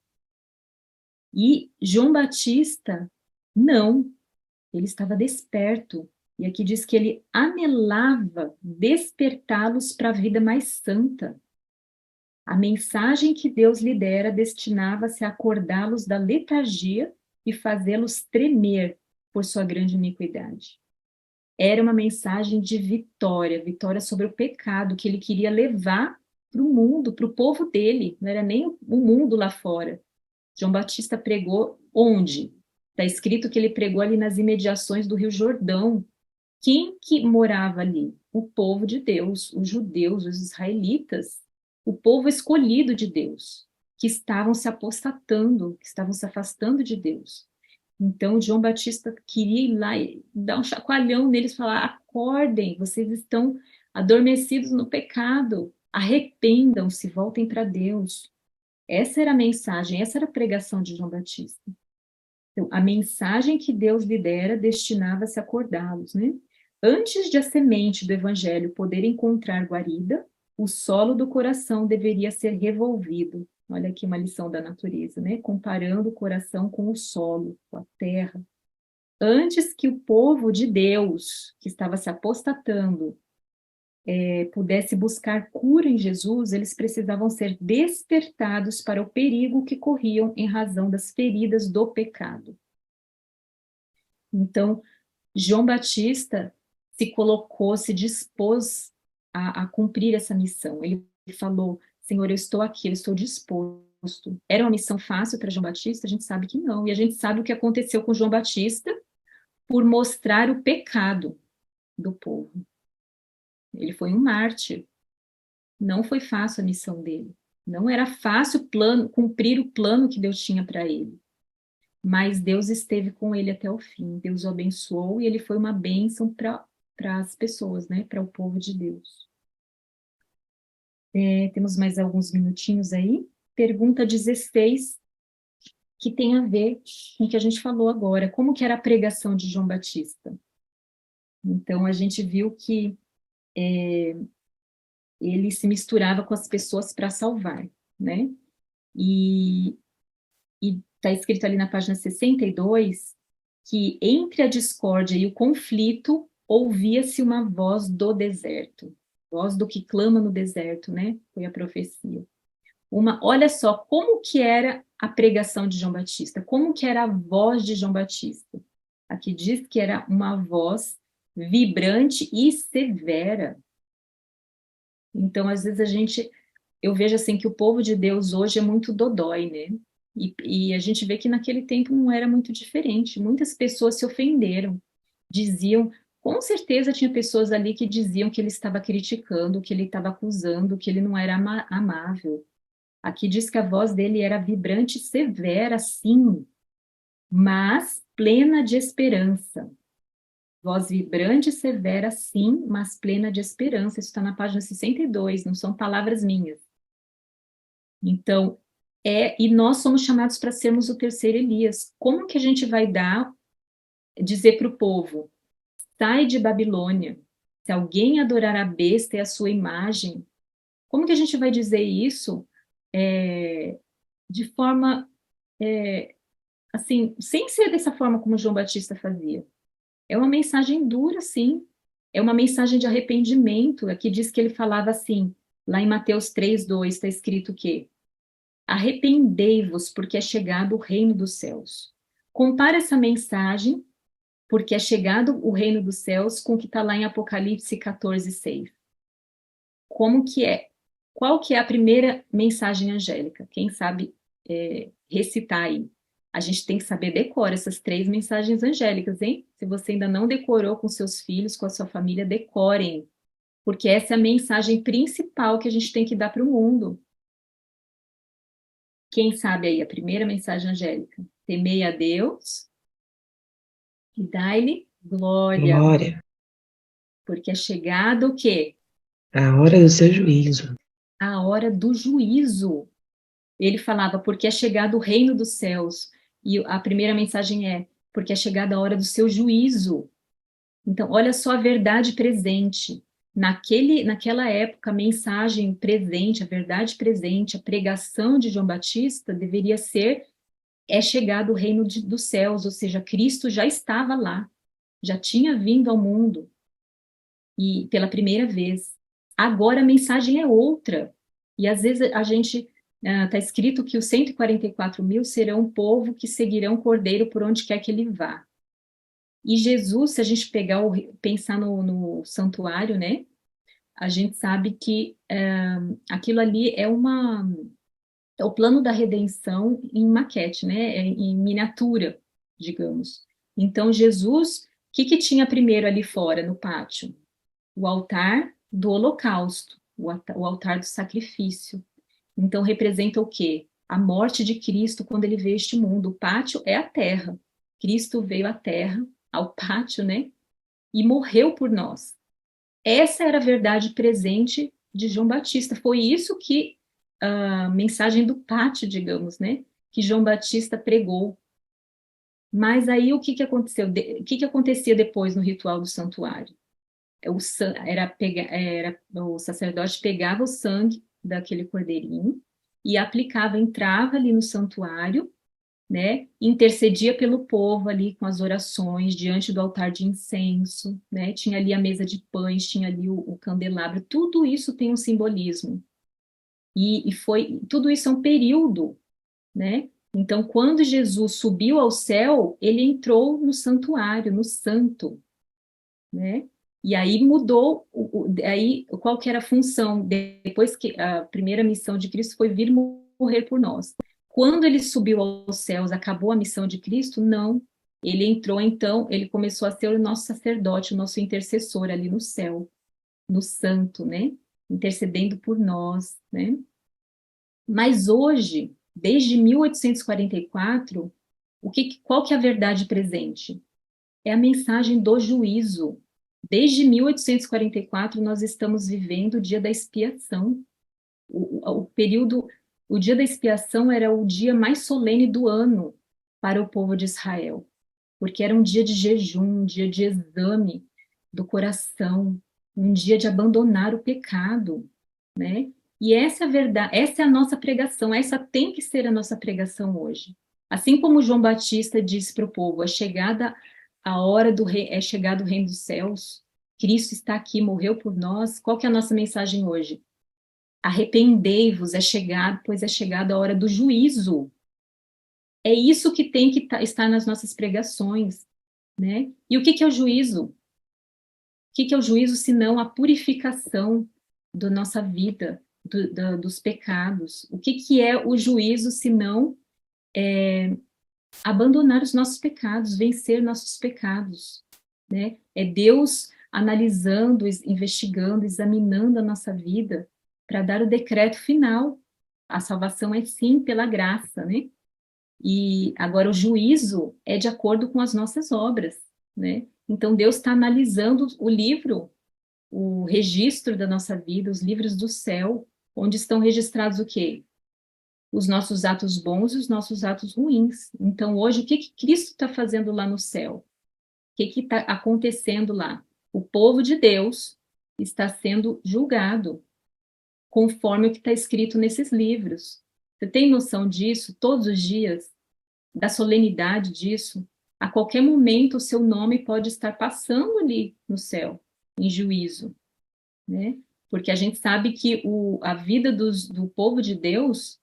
S2: E João Batista, não, ele estava desperto. E aqui diz que ele anelava despertá-los para a vida mais santa. A mensagem que Deus lhe dera destinava-se a acordá-los da letargia e fazê-los tremer por sua grande iniquidade. Era uma mensagem de vitória, vitória sobre o pecado que ele queria levar para o mundo, para o povo dele, não era nem o mundo lá fora. João Batista pregou onde? Está escrito que ele pregou ali nas imediações do Rio Jordão. Quem que morava ali? O povo de Deus, os judeus, os israelitas, o povo escolhido de Deus, que estavam se apostatando, que estavam se afastando de Deus. Então, João Batista queria ir lá e dar um chacoalhão neles, falar: acordem, vocês estão adormecidos no pecado, arrependam-se, voltem para Deus. Essa era a mensagem, essa era a pregação de João Batista. Então, a mensagem que Deus lhe dera destinava-se a acordá-los, né? Antes de a semente do evangelho poder encontrar guarida, o solo do coração deveria ser revolvido. Olha aqui uma lição da natureza, né? Comparando o coração com o solo, com a terra. Antes que o povo de Deus, que estava se apostatando, pudesse buscar cura em Jesus, eles precisavam ser despertados para o perigo que corriam em razão das feridas do pecado. Então, João Batista se colocou, se dispôs a cumprir essa missão. Ele falou: Senhor, eu estou aqui, eu estou disposto. Era uma missão fácil para João Batista? A gente sabe que não. E a gente sabe o que aconteceu com João Batista por mostrar o pecado do povo. Ele foi um mártir. Não foi fácil a missão dele. Não era fácil cumprir o plano que Deus tinha para ele. Mas Deus esteve com ele até o fim. Deus o abençoou e ele foi uma bênção para as pessoas, né? Para o povo de Deus. Temos mais alguns minutinhos aí. Pergunta 16, que tem a ver com o que a gente falou agora. Como que era a pregação de João Batista? Então, a gente viu que ele se misturava com as pessoas para salvar, né? E está escrito ali na página 62 que entre a discórdia e o conflito ouvia-se uma voz do deserto, voz do que clama no deserto, né? Foi a profecia. Olha só como que era a pregação de João Batista, como que era a voz de João Batista. Aqui diz que era uma voz vibrante e severa. Então, às vezes eu vejo assim que o povo de Deus hoje é muito dodói, né? E a gente vê que naquele tempo não era muito diferente. Muitas pessoas se ofenderam, diziam, com certeza tinha pessoas ali que diziam que ele estava criticando, que ele estava acusando, que ele não era amável. Aqui diz que a voz dele era vibrante e severa, sim, mas plena de esperança. Voz vibrante e severa, sim, mas plena de esperança. Isso está na página 62, não são palavras minhas. Então, e nós somos chamados para sermos o terceiro Elias. Como que a gente vai dizer para o povo: sai de Babilônia, se alguém adorar a besta e a sua imagem, como que a gente vai dizer isso de forma, assim, sem ser dessa forma como João Batista fazia? É uma mensagem dura, sim. É uma mensagem de arrependimento. Aqui diz que ele falava assim, lá em Mateus 3:2, está escrito o quê? Arrependei-vos, porque é chegado o reino dos céus. Compara essa mensagem, porque é chegado o reino dos céus, com o que está lá em Apocalipse 14:6. Como que é? Qual que é a primeira mensagem angélica? Quem sabe recitar aí? A gente tem que saber decorar essas 3 mensagens angélicas, hein? Se você ainda não decorou com seus filhos, com a sua família, decorem. Porque essa é a mensagem principal que a gente tem que dar para o mundo. Quem sabe aí a primeira mensagem angélica? Temei a Deus e dai-lhe glória.
S3: Glória.
S2: Porque é chegado o quê?
S3: A hora do seu juízo.
S2: A hora do juízo. Ele falava, porque é chegado o reino dos céus. E a primeira mensagem é, porque é chegada a hora do seu juízo. Então, olha só a verdade presente. Naquela época, a mensagem presente, a verdade presente, a pregação de João Batista deveria ser, é chegado o reino dos céus, ou seja, Cristo já estava lá, já tinha vindo ao mundo, e pela primeira vez. Agora a mensagem é outra. E às vezes a gente está escrito que os 144 mil serão um povo que seguirão o Cordeiro por onde quer que ele vá. E Jesus, se a gente pensar no santuário, né? A gente sabe que aquilo ali é o plano da redenção em maquete, né? Em miniatura, digamos. Então, Jesus, o que tinha primeiro ali fora, no pátio? O altar do holocausto, o altar do sacrifício. Então, representa o quê? A morte de Cristo quando ele veio a este mundo. O pátio é a terra. Cristo veio à terra, ao pátio, né? E morreu por nós. Essa era a verdade presente de João Batista. Foi isso que a mensagem do pátio, digamos, né? Que João Batista pregou. Mas aí o que aconteceu? O que acontecia depois no ritual do santuário? O sacerdote pegava o sangue daquele cordeirinho e aplicava, entrava ali no santuário, né, intercedia pelo povo ali com as orações diante do altar de incenso, né, tinha ali a mesa de pães, tinha ali o candelabro, tudo isso tem um simbolismo. Tudo isso é um período, né? Então, quando Jesus subiu ao céu, ele entrou no santuário, no santo, né? E aí mudou, aí qual que era a função? Depois que a primeira missão de Cristo foi vir morrer por nós. Quando ele subiu aos céus, acabou a missão de Cristo? Não. Ele entrou, então, ele começou a ser o nosso sacerdote, o nosso intercessor ali no céu, no santo, né? Intercedendo por nós, né? Mas hoje, desde 1844, qual que é a verdade presente? É a mensagem do juízo. Desde 1844, nós estamos vivendo o dia da expiação. O dia da expiação era o dia mais solene do ano para o povo de Israel, porque era um dia de jejum, um dia de exame do coração, um dia de abandonar o pecado, né? E essa é a verdade, essa é a nossa pregação, essa tem que ser a nossa pregação hoje. Assim como João Batista disse para o povo, a hora do rei, é chegado o reino dos céus, Cristo está aqui, morreu por nós. Qual que é a nossa mensagem hoje? Arrependei-vos, pois é chegada a hora do juízo. É isso que tem que estar nas nossas pregações, né? E o que é o juízo? O que é o juízo senão a purificação da nossa vida, dos pecados? O que é o juízo senão abandonar os nossos pecados, vencer nossos pecados, né? É Deus analisando, investigando, examinando a nossa vida para dar o decreto final. A salvação é sim pela graça, né? E agora o juízo é de acordo com as nossas obras, né? Então Deus está analisando o livro, o registro da nossa vida, os livros do céu, onde estão registrados o quê? Os nossos atos bons e os nossos atos ruins. Então, hoje, o que Cristo está fazendo lá no céu? O que está acontecendo lá? O povo de Deus está sendo julgado conforme o que está escrito nesses livros. Você tem noção disso todos os dias? Da solenidade disso? A qualquer momento, o seu nome pode estar passando ali no céu, em juízo, né? Porque a gente sabe que a vida do povo de Deus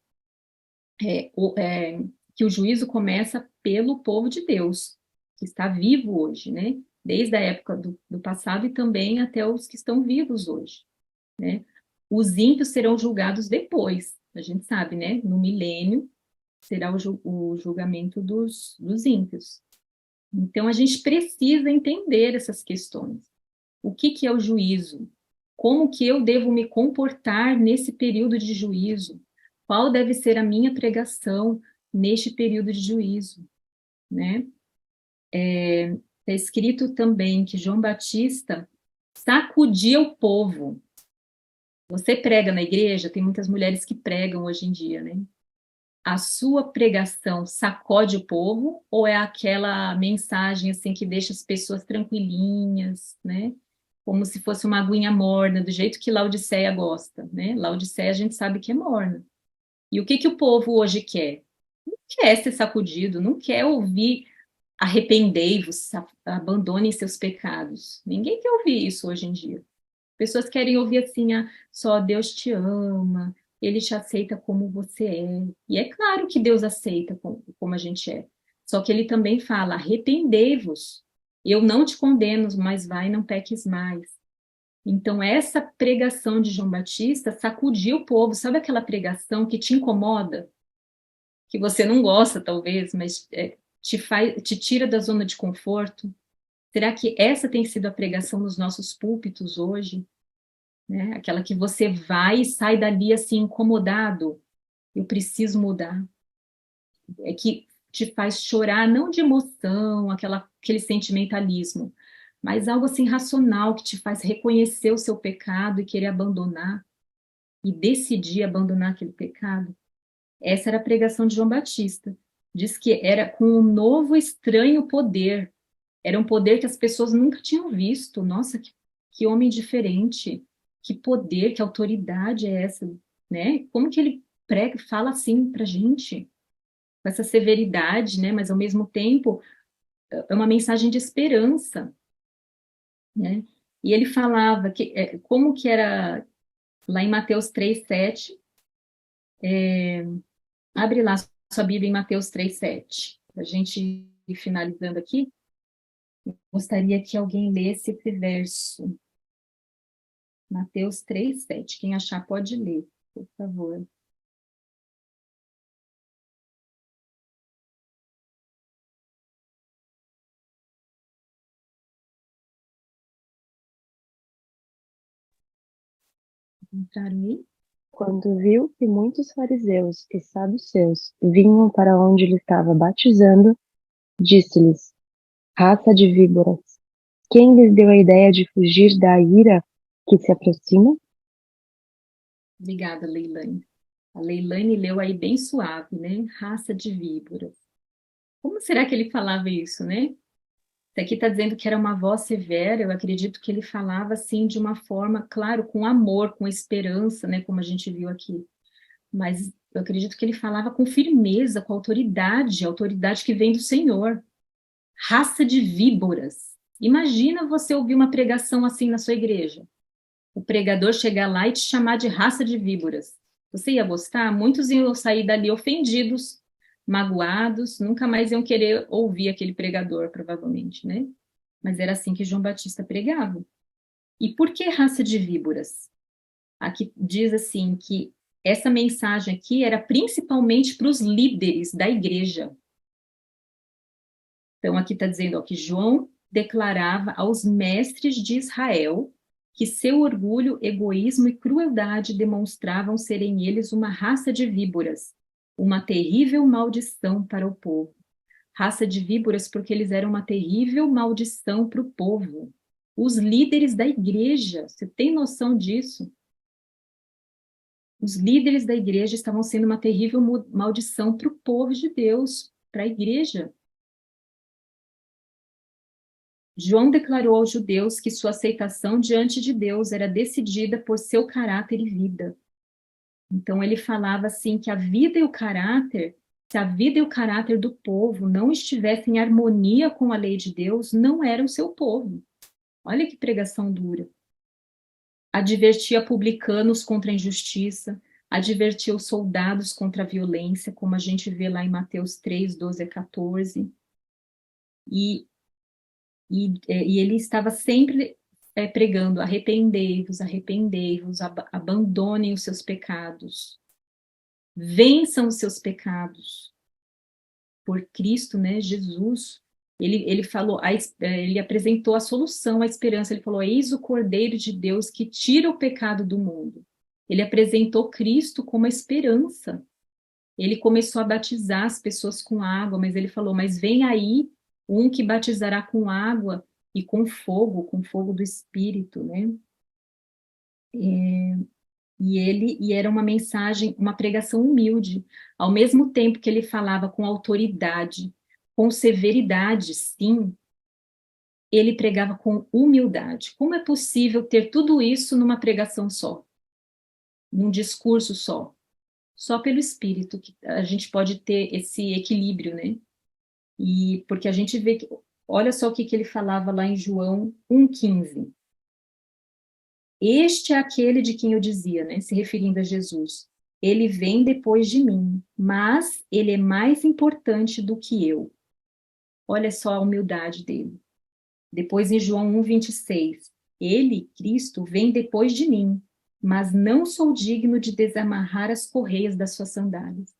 S2: que o juízo começa pelo povo de Deus, que está vivo hoje, né? Desde a época do passado e também até os que estão vivos hoje, né? Os ímpios serão julgados depois, a gente sabe, né? No milênio será o julgamento dos ímpios. Então, a gente precisa entender essas questões. O que é o juízo? Como que eu devo me comportar nesse período de juízo? Qual deve ser a minha pregação neste período de juízo, né? Está escrito também que João Batista sacudia o povo. Você prega na igreja, tem muitas mulheres que pregam hoje em dia, né? a sua pregação sacode o povo, ou é aquela mensagem assim que deixa as pessoas tranquilinhas, né? Como se fosse uma aguinha morna, do jeito que Laodiceia gosta, né? Laodiceia a gente sabe que é morna. E o que o povo hoje quer? Não quer ser sacudido, não quer ouvir arrependei-vos, abandonem seus pecados. Ninguém quer ouvir isso hoje em dia. Pessoas querem ouvir assim, só Deus te ama, Ele te aceita como você é. E é claro que Deus aceita como a gente é. Só que Ele também fala, arrependei-vos. Eu não te condeno, mas vai, não peques mais. Então, essa pregação de João Batista sacudiu o povo. Sabe aquela pregação que te incomoda? Que você não gosta, talvez, mas te tira da zona de conforto? Será que essa tem sido a pregação nos nossos púlpitos hoje? Né? Aquela que você vai e sai dali assim incomodado. Eu preciso mudar. É que te faz chorar, não de emoção, aquele sentimentalismo, mas algo assim racional que te faz reconhecer o seu pecado e querer abandonar e decidir abandonar aquele pecado. Essa era a pregação de João Batista. Diz que era com um novo estranho poder. Era um poder que as pessoas nunca tinham visto. Nossa, que homem diferente. Que poder, que autoridade é essa, né? Como que ele prega, fala assim pra gente? Com essa severidade, né? Mas ao mesmo tempo é uma mensagem de esperança, né? E ele falava que como que era lá em Mateus 3:7. Abre lá sua Bíblia em Mateus 3:7. Para a gente ir finalizando aqui, gostaria que alguém lesse esse verso. Mateus 3:7. Quem achar pode ler, por favor. Entraram aí?
S4: Quando viu que muitos fariseus e saduceus vinham para onde ele estava batizando, disse-lhes: Raça de víboras, quem lhes deu a ideia de fugir da ira que se aproxima?
S2: Obrigada, Leilane. A Leilane leu aí bem suave, né? Raça de víboras. Como será que ele falava isso, né? Isso aqui está dizendo que era uma voz severa, eu acredito que ele falava assim de uma forma, claro, com amor, com esperança, né? Como a gente viu aqui. Mas eu acredito que ele falava com firmeza, com autoridade, autoridade que vem do Senhor. Raça de víboras. Imagina você ouvir uma pregação assim na sua igreja. O pregador chegar lá e te chamar de raça de víboras. Você ia gostar? Muitos iam sair dali ofendidos, magoados, nunca mais iam querer ouvir aquele pregador, provavelmente, né? Mas era assim que João Batista pregava. E por que raça de víboras? Aqui diz assim que essa mensagem aqui era principalmente para os líderes da igreja. Então, aqui está dizendo ó, que João declarava aos mestres de Israel que seu orgulho, egoísmo e crueldade demonstravam serem eles uma raça de víboras, uma terrível maldição para o povo. Raça de víboras porque eles eram uma terrível maldição para o povo. Os líderes da igreja, você tem noção disso? Os líderes da igreja estavam sendo uma terrível maldição para o povo de Deus, para a igreja. João declarou aos judeus que sua aceitação diante de Deus era decidida por seu caráter e vida. Então ele falava assim que a vida e o caráter, se a vida e o caráter do povo não estivessem em harmonia com a lei de Deus, não era o seu povo. Olha que pregação dura. Advertia publicanos contra a injustiça, advertia os soldados contra a violência, como a gente vê lá em Mateus 3:12-14. E ele estava sempre pregando: arrependei-vos, arrependei-vos, abandonem os seus pecados, vençam os seus pecados por Cristo, né? Jesus. Ele falou, ele apresentou a solução, a esperança. Ele falou: eis o Cordeiro de Deus que tira o pecado do mundo. Ele apresentou Cristo como a esperança. Ele começou a batizar as pessoas com água, mas ele falou: mas vem aí um que batizará com água e com fogo do Espírito, né? E era uma mensagem, uma pregação humilde, ao mesmo tempo que ele falava com autoridade, com severidade, sim, ele pregava com humildade. Como é possível ter tudo isso numa pregação só, num discurso só? Só pelo Espírito que a gente pode ter esse equilíbrio, né? E porque a gente vê que, olha só o que ele falava lá em João 1,15. Este é aquele de quem eu dizia, né, se referindo a Jesus. Ele vem depois de mim, mas ele é mais importante do que eu. Olha só a humildade dele. Depois em João 1,26. Ele, Cristo, vem depois de mim, mas não sou digno de desamarrar as correias das suas sandálias.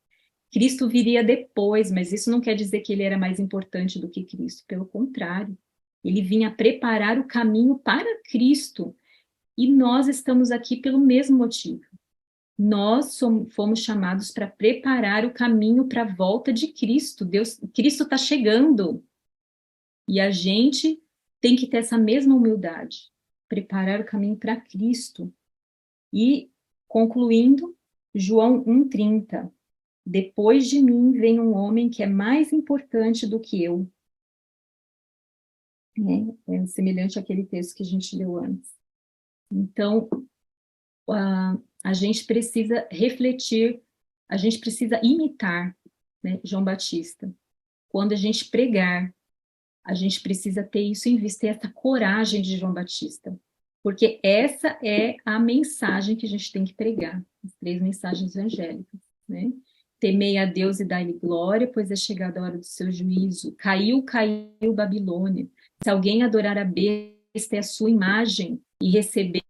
S2: Cristo viria depois, mas isso não quer dizer que ele era mais importante do que Cristo. Pelo contrário, ele vinha preparar o caminho para Cristo. E nós estamos aqui pelo mesmo motivo. Nós fomos chamados para preparar o caminho para a volta de Cristo. Cristo está chegando. E a gente tem que ter essa mesma humildade. Preparar o caminho para Cristo. E, concluindo, João 1,30. Depois de mim vem um homem que é mais importante do que eu. É semelhante àquele texto que a gente leu antes. Então, a gente precisa refletir, a gente precisa imitar, né, João Batista. Quando a gente pregar, a gente precisa ter isso em vista, ter essa coragem de João Batista. Porque essa é a mensagem que a gente tem que pregar, as 3 mensagens evangélicas, né? Temei a Deus e dai-lhe glória, pois é chegada a hora do seu juízo. Caiu Babilônia. Se alguém adorar a besta e a sua imagem e receber,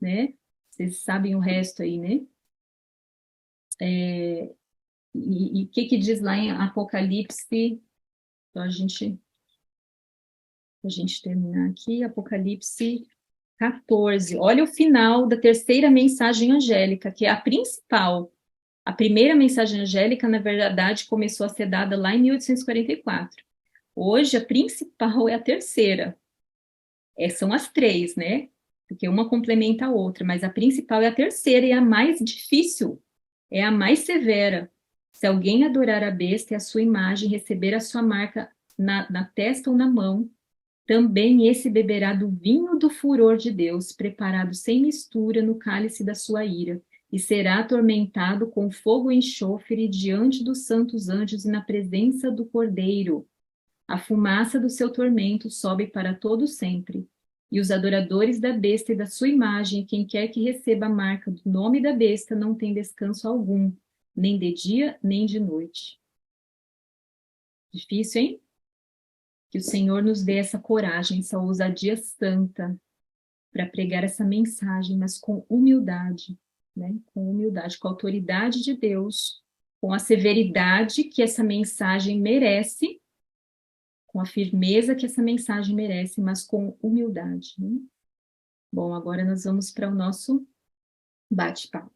S2: né? Vocês sabem o resto aí, né? E o que diz lá em Apocalipse? Então, a gente terminar aqui, Apocalipse 14. Olha o final da terceira mensagem angélica, que é a principal. A primeira mensagem angélica, na verdade, começou a ser dada lá em 1844. Hoje, a principal é a terceira. São as 3, né? Porque uma complementa a outra, mas a principal é a terceira e a mais difícil, é a mais severa. Se alguém adorar a besta e a sua imagem, receber a sua marca na testa ou na mão, também esse beberá do vinho do furor de Deus, preparado sem mistura no cálice da sua ira, e será atormentado com fogo e enxofre diante dos santos anjos e na presença do Cordeiro. A fumaça do seu tormento sobe para todo sempre. E os adoradores da besta e da sua imagem, quem quer que receba a marca do nome da besta, não tem descanso algum, nem de dia, nem de noite. Difícil, hein? Que o Senhor nos dê essa coragem, essa ousadia santa para pregar essa mensagem, mas com humildade, né? Com humildade, com a autoridade de Deus, com a severidade que essa mensagem merece, com a firmeza que essa mensagem merece, mas com humildade, né? Bom, agora nós vamos para o nosso bate-papo.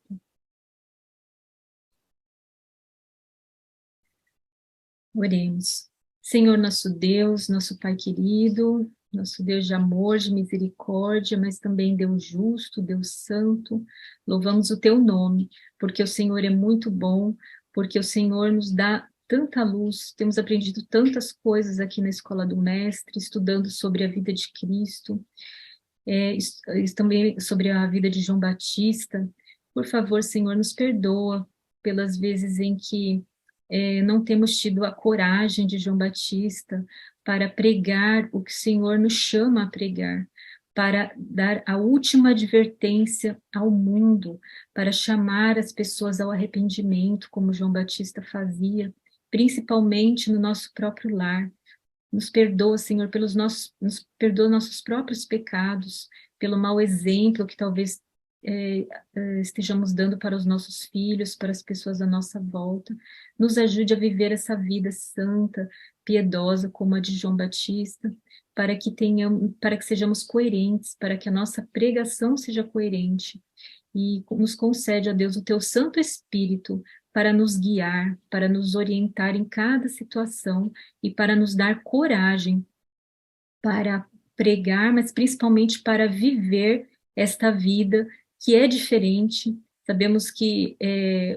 S2: Oremos. Senhor nosso Deus, nosso Pai querido, nosso Deus de amor, de misericórdia, mas também Deus justo, Deus santo, louvamos o teu nome, porque o Senhor é muito bom, porque o Senhor nos dá tanta luz, temos aprendido tantas coisas aqui na Escola do Mestre, estudando sobre a vida de Cristo, também sobre a vida de João Batista. Por favor, Senhor, nos perdoa pelas vezes em que não temos tido a coragem de João Batista para pregar o que o Senhor nos chama a pregar, para dar a última advertência ao mundo, para chamar as pessoas ao arrependimento, como João Batista fazia, principalmente no nosso próprio lar. Nos perdoa, Senhor, nos perdoa nossos próprios pecados, pelo mau exemplo que talvez estejamos dando para os nossos filhos, para as pessoas à nossa volta. Nos ajude a viver essa vida santa, piedosa, como a de João Batista, para que sejamos coerentes, para que a nossa pregação seja coerente. E nos concede, ó Deus, o teu Santo Espírito para nos guiar, para nos orientar em cada situação e para nos dar coragem para pregar, mas principalmente para viver esta vida que é diferente, Sabemos que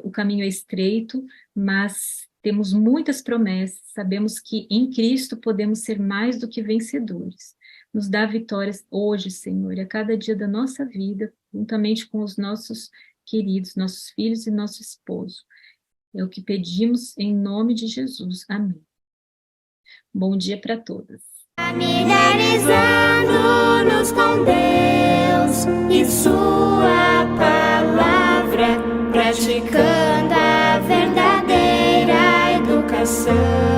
S2: o caminho é estreito, mas temos muitas promessas. Sabemos que em Cristo podemos ser mais do que vencedores. Nos dá vitórias hoje, Senhor, e a cada dia da nossa vida, juntamente com os nossos queridos, nossos filhos e nosso esposo. É o que pedimos em nome de Jesus. Amém. Bom dia para todas.
S5: Familiarizando-nos com Deus e sua palavra, praticando a verdadeira educação.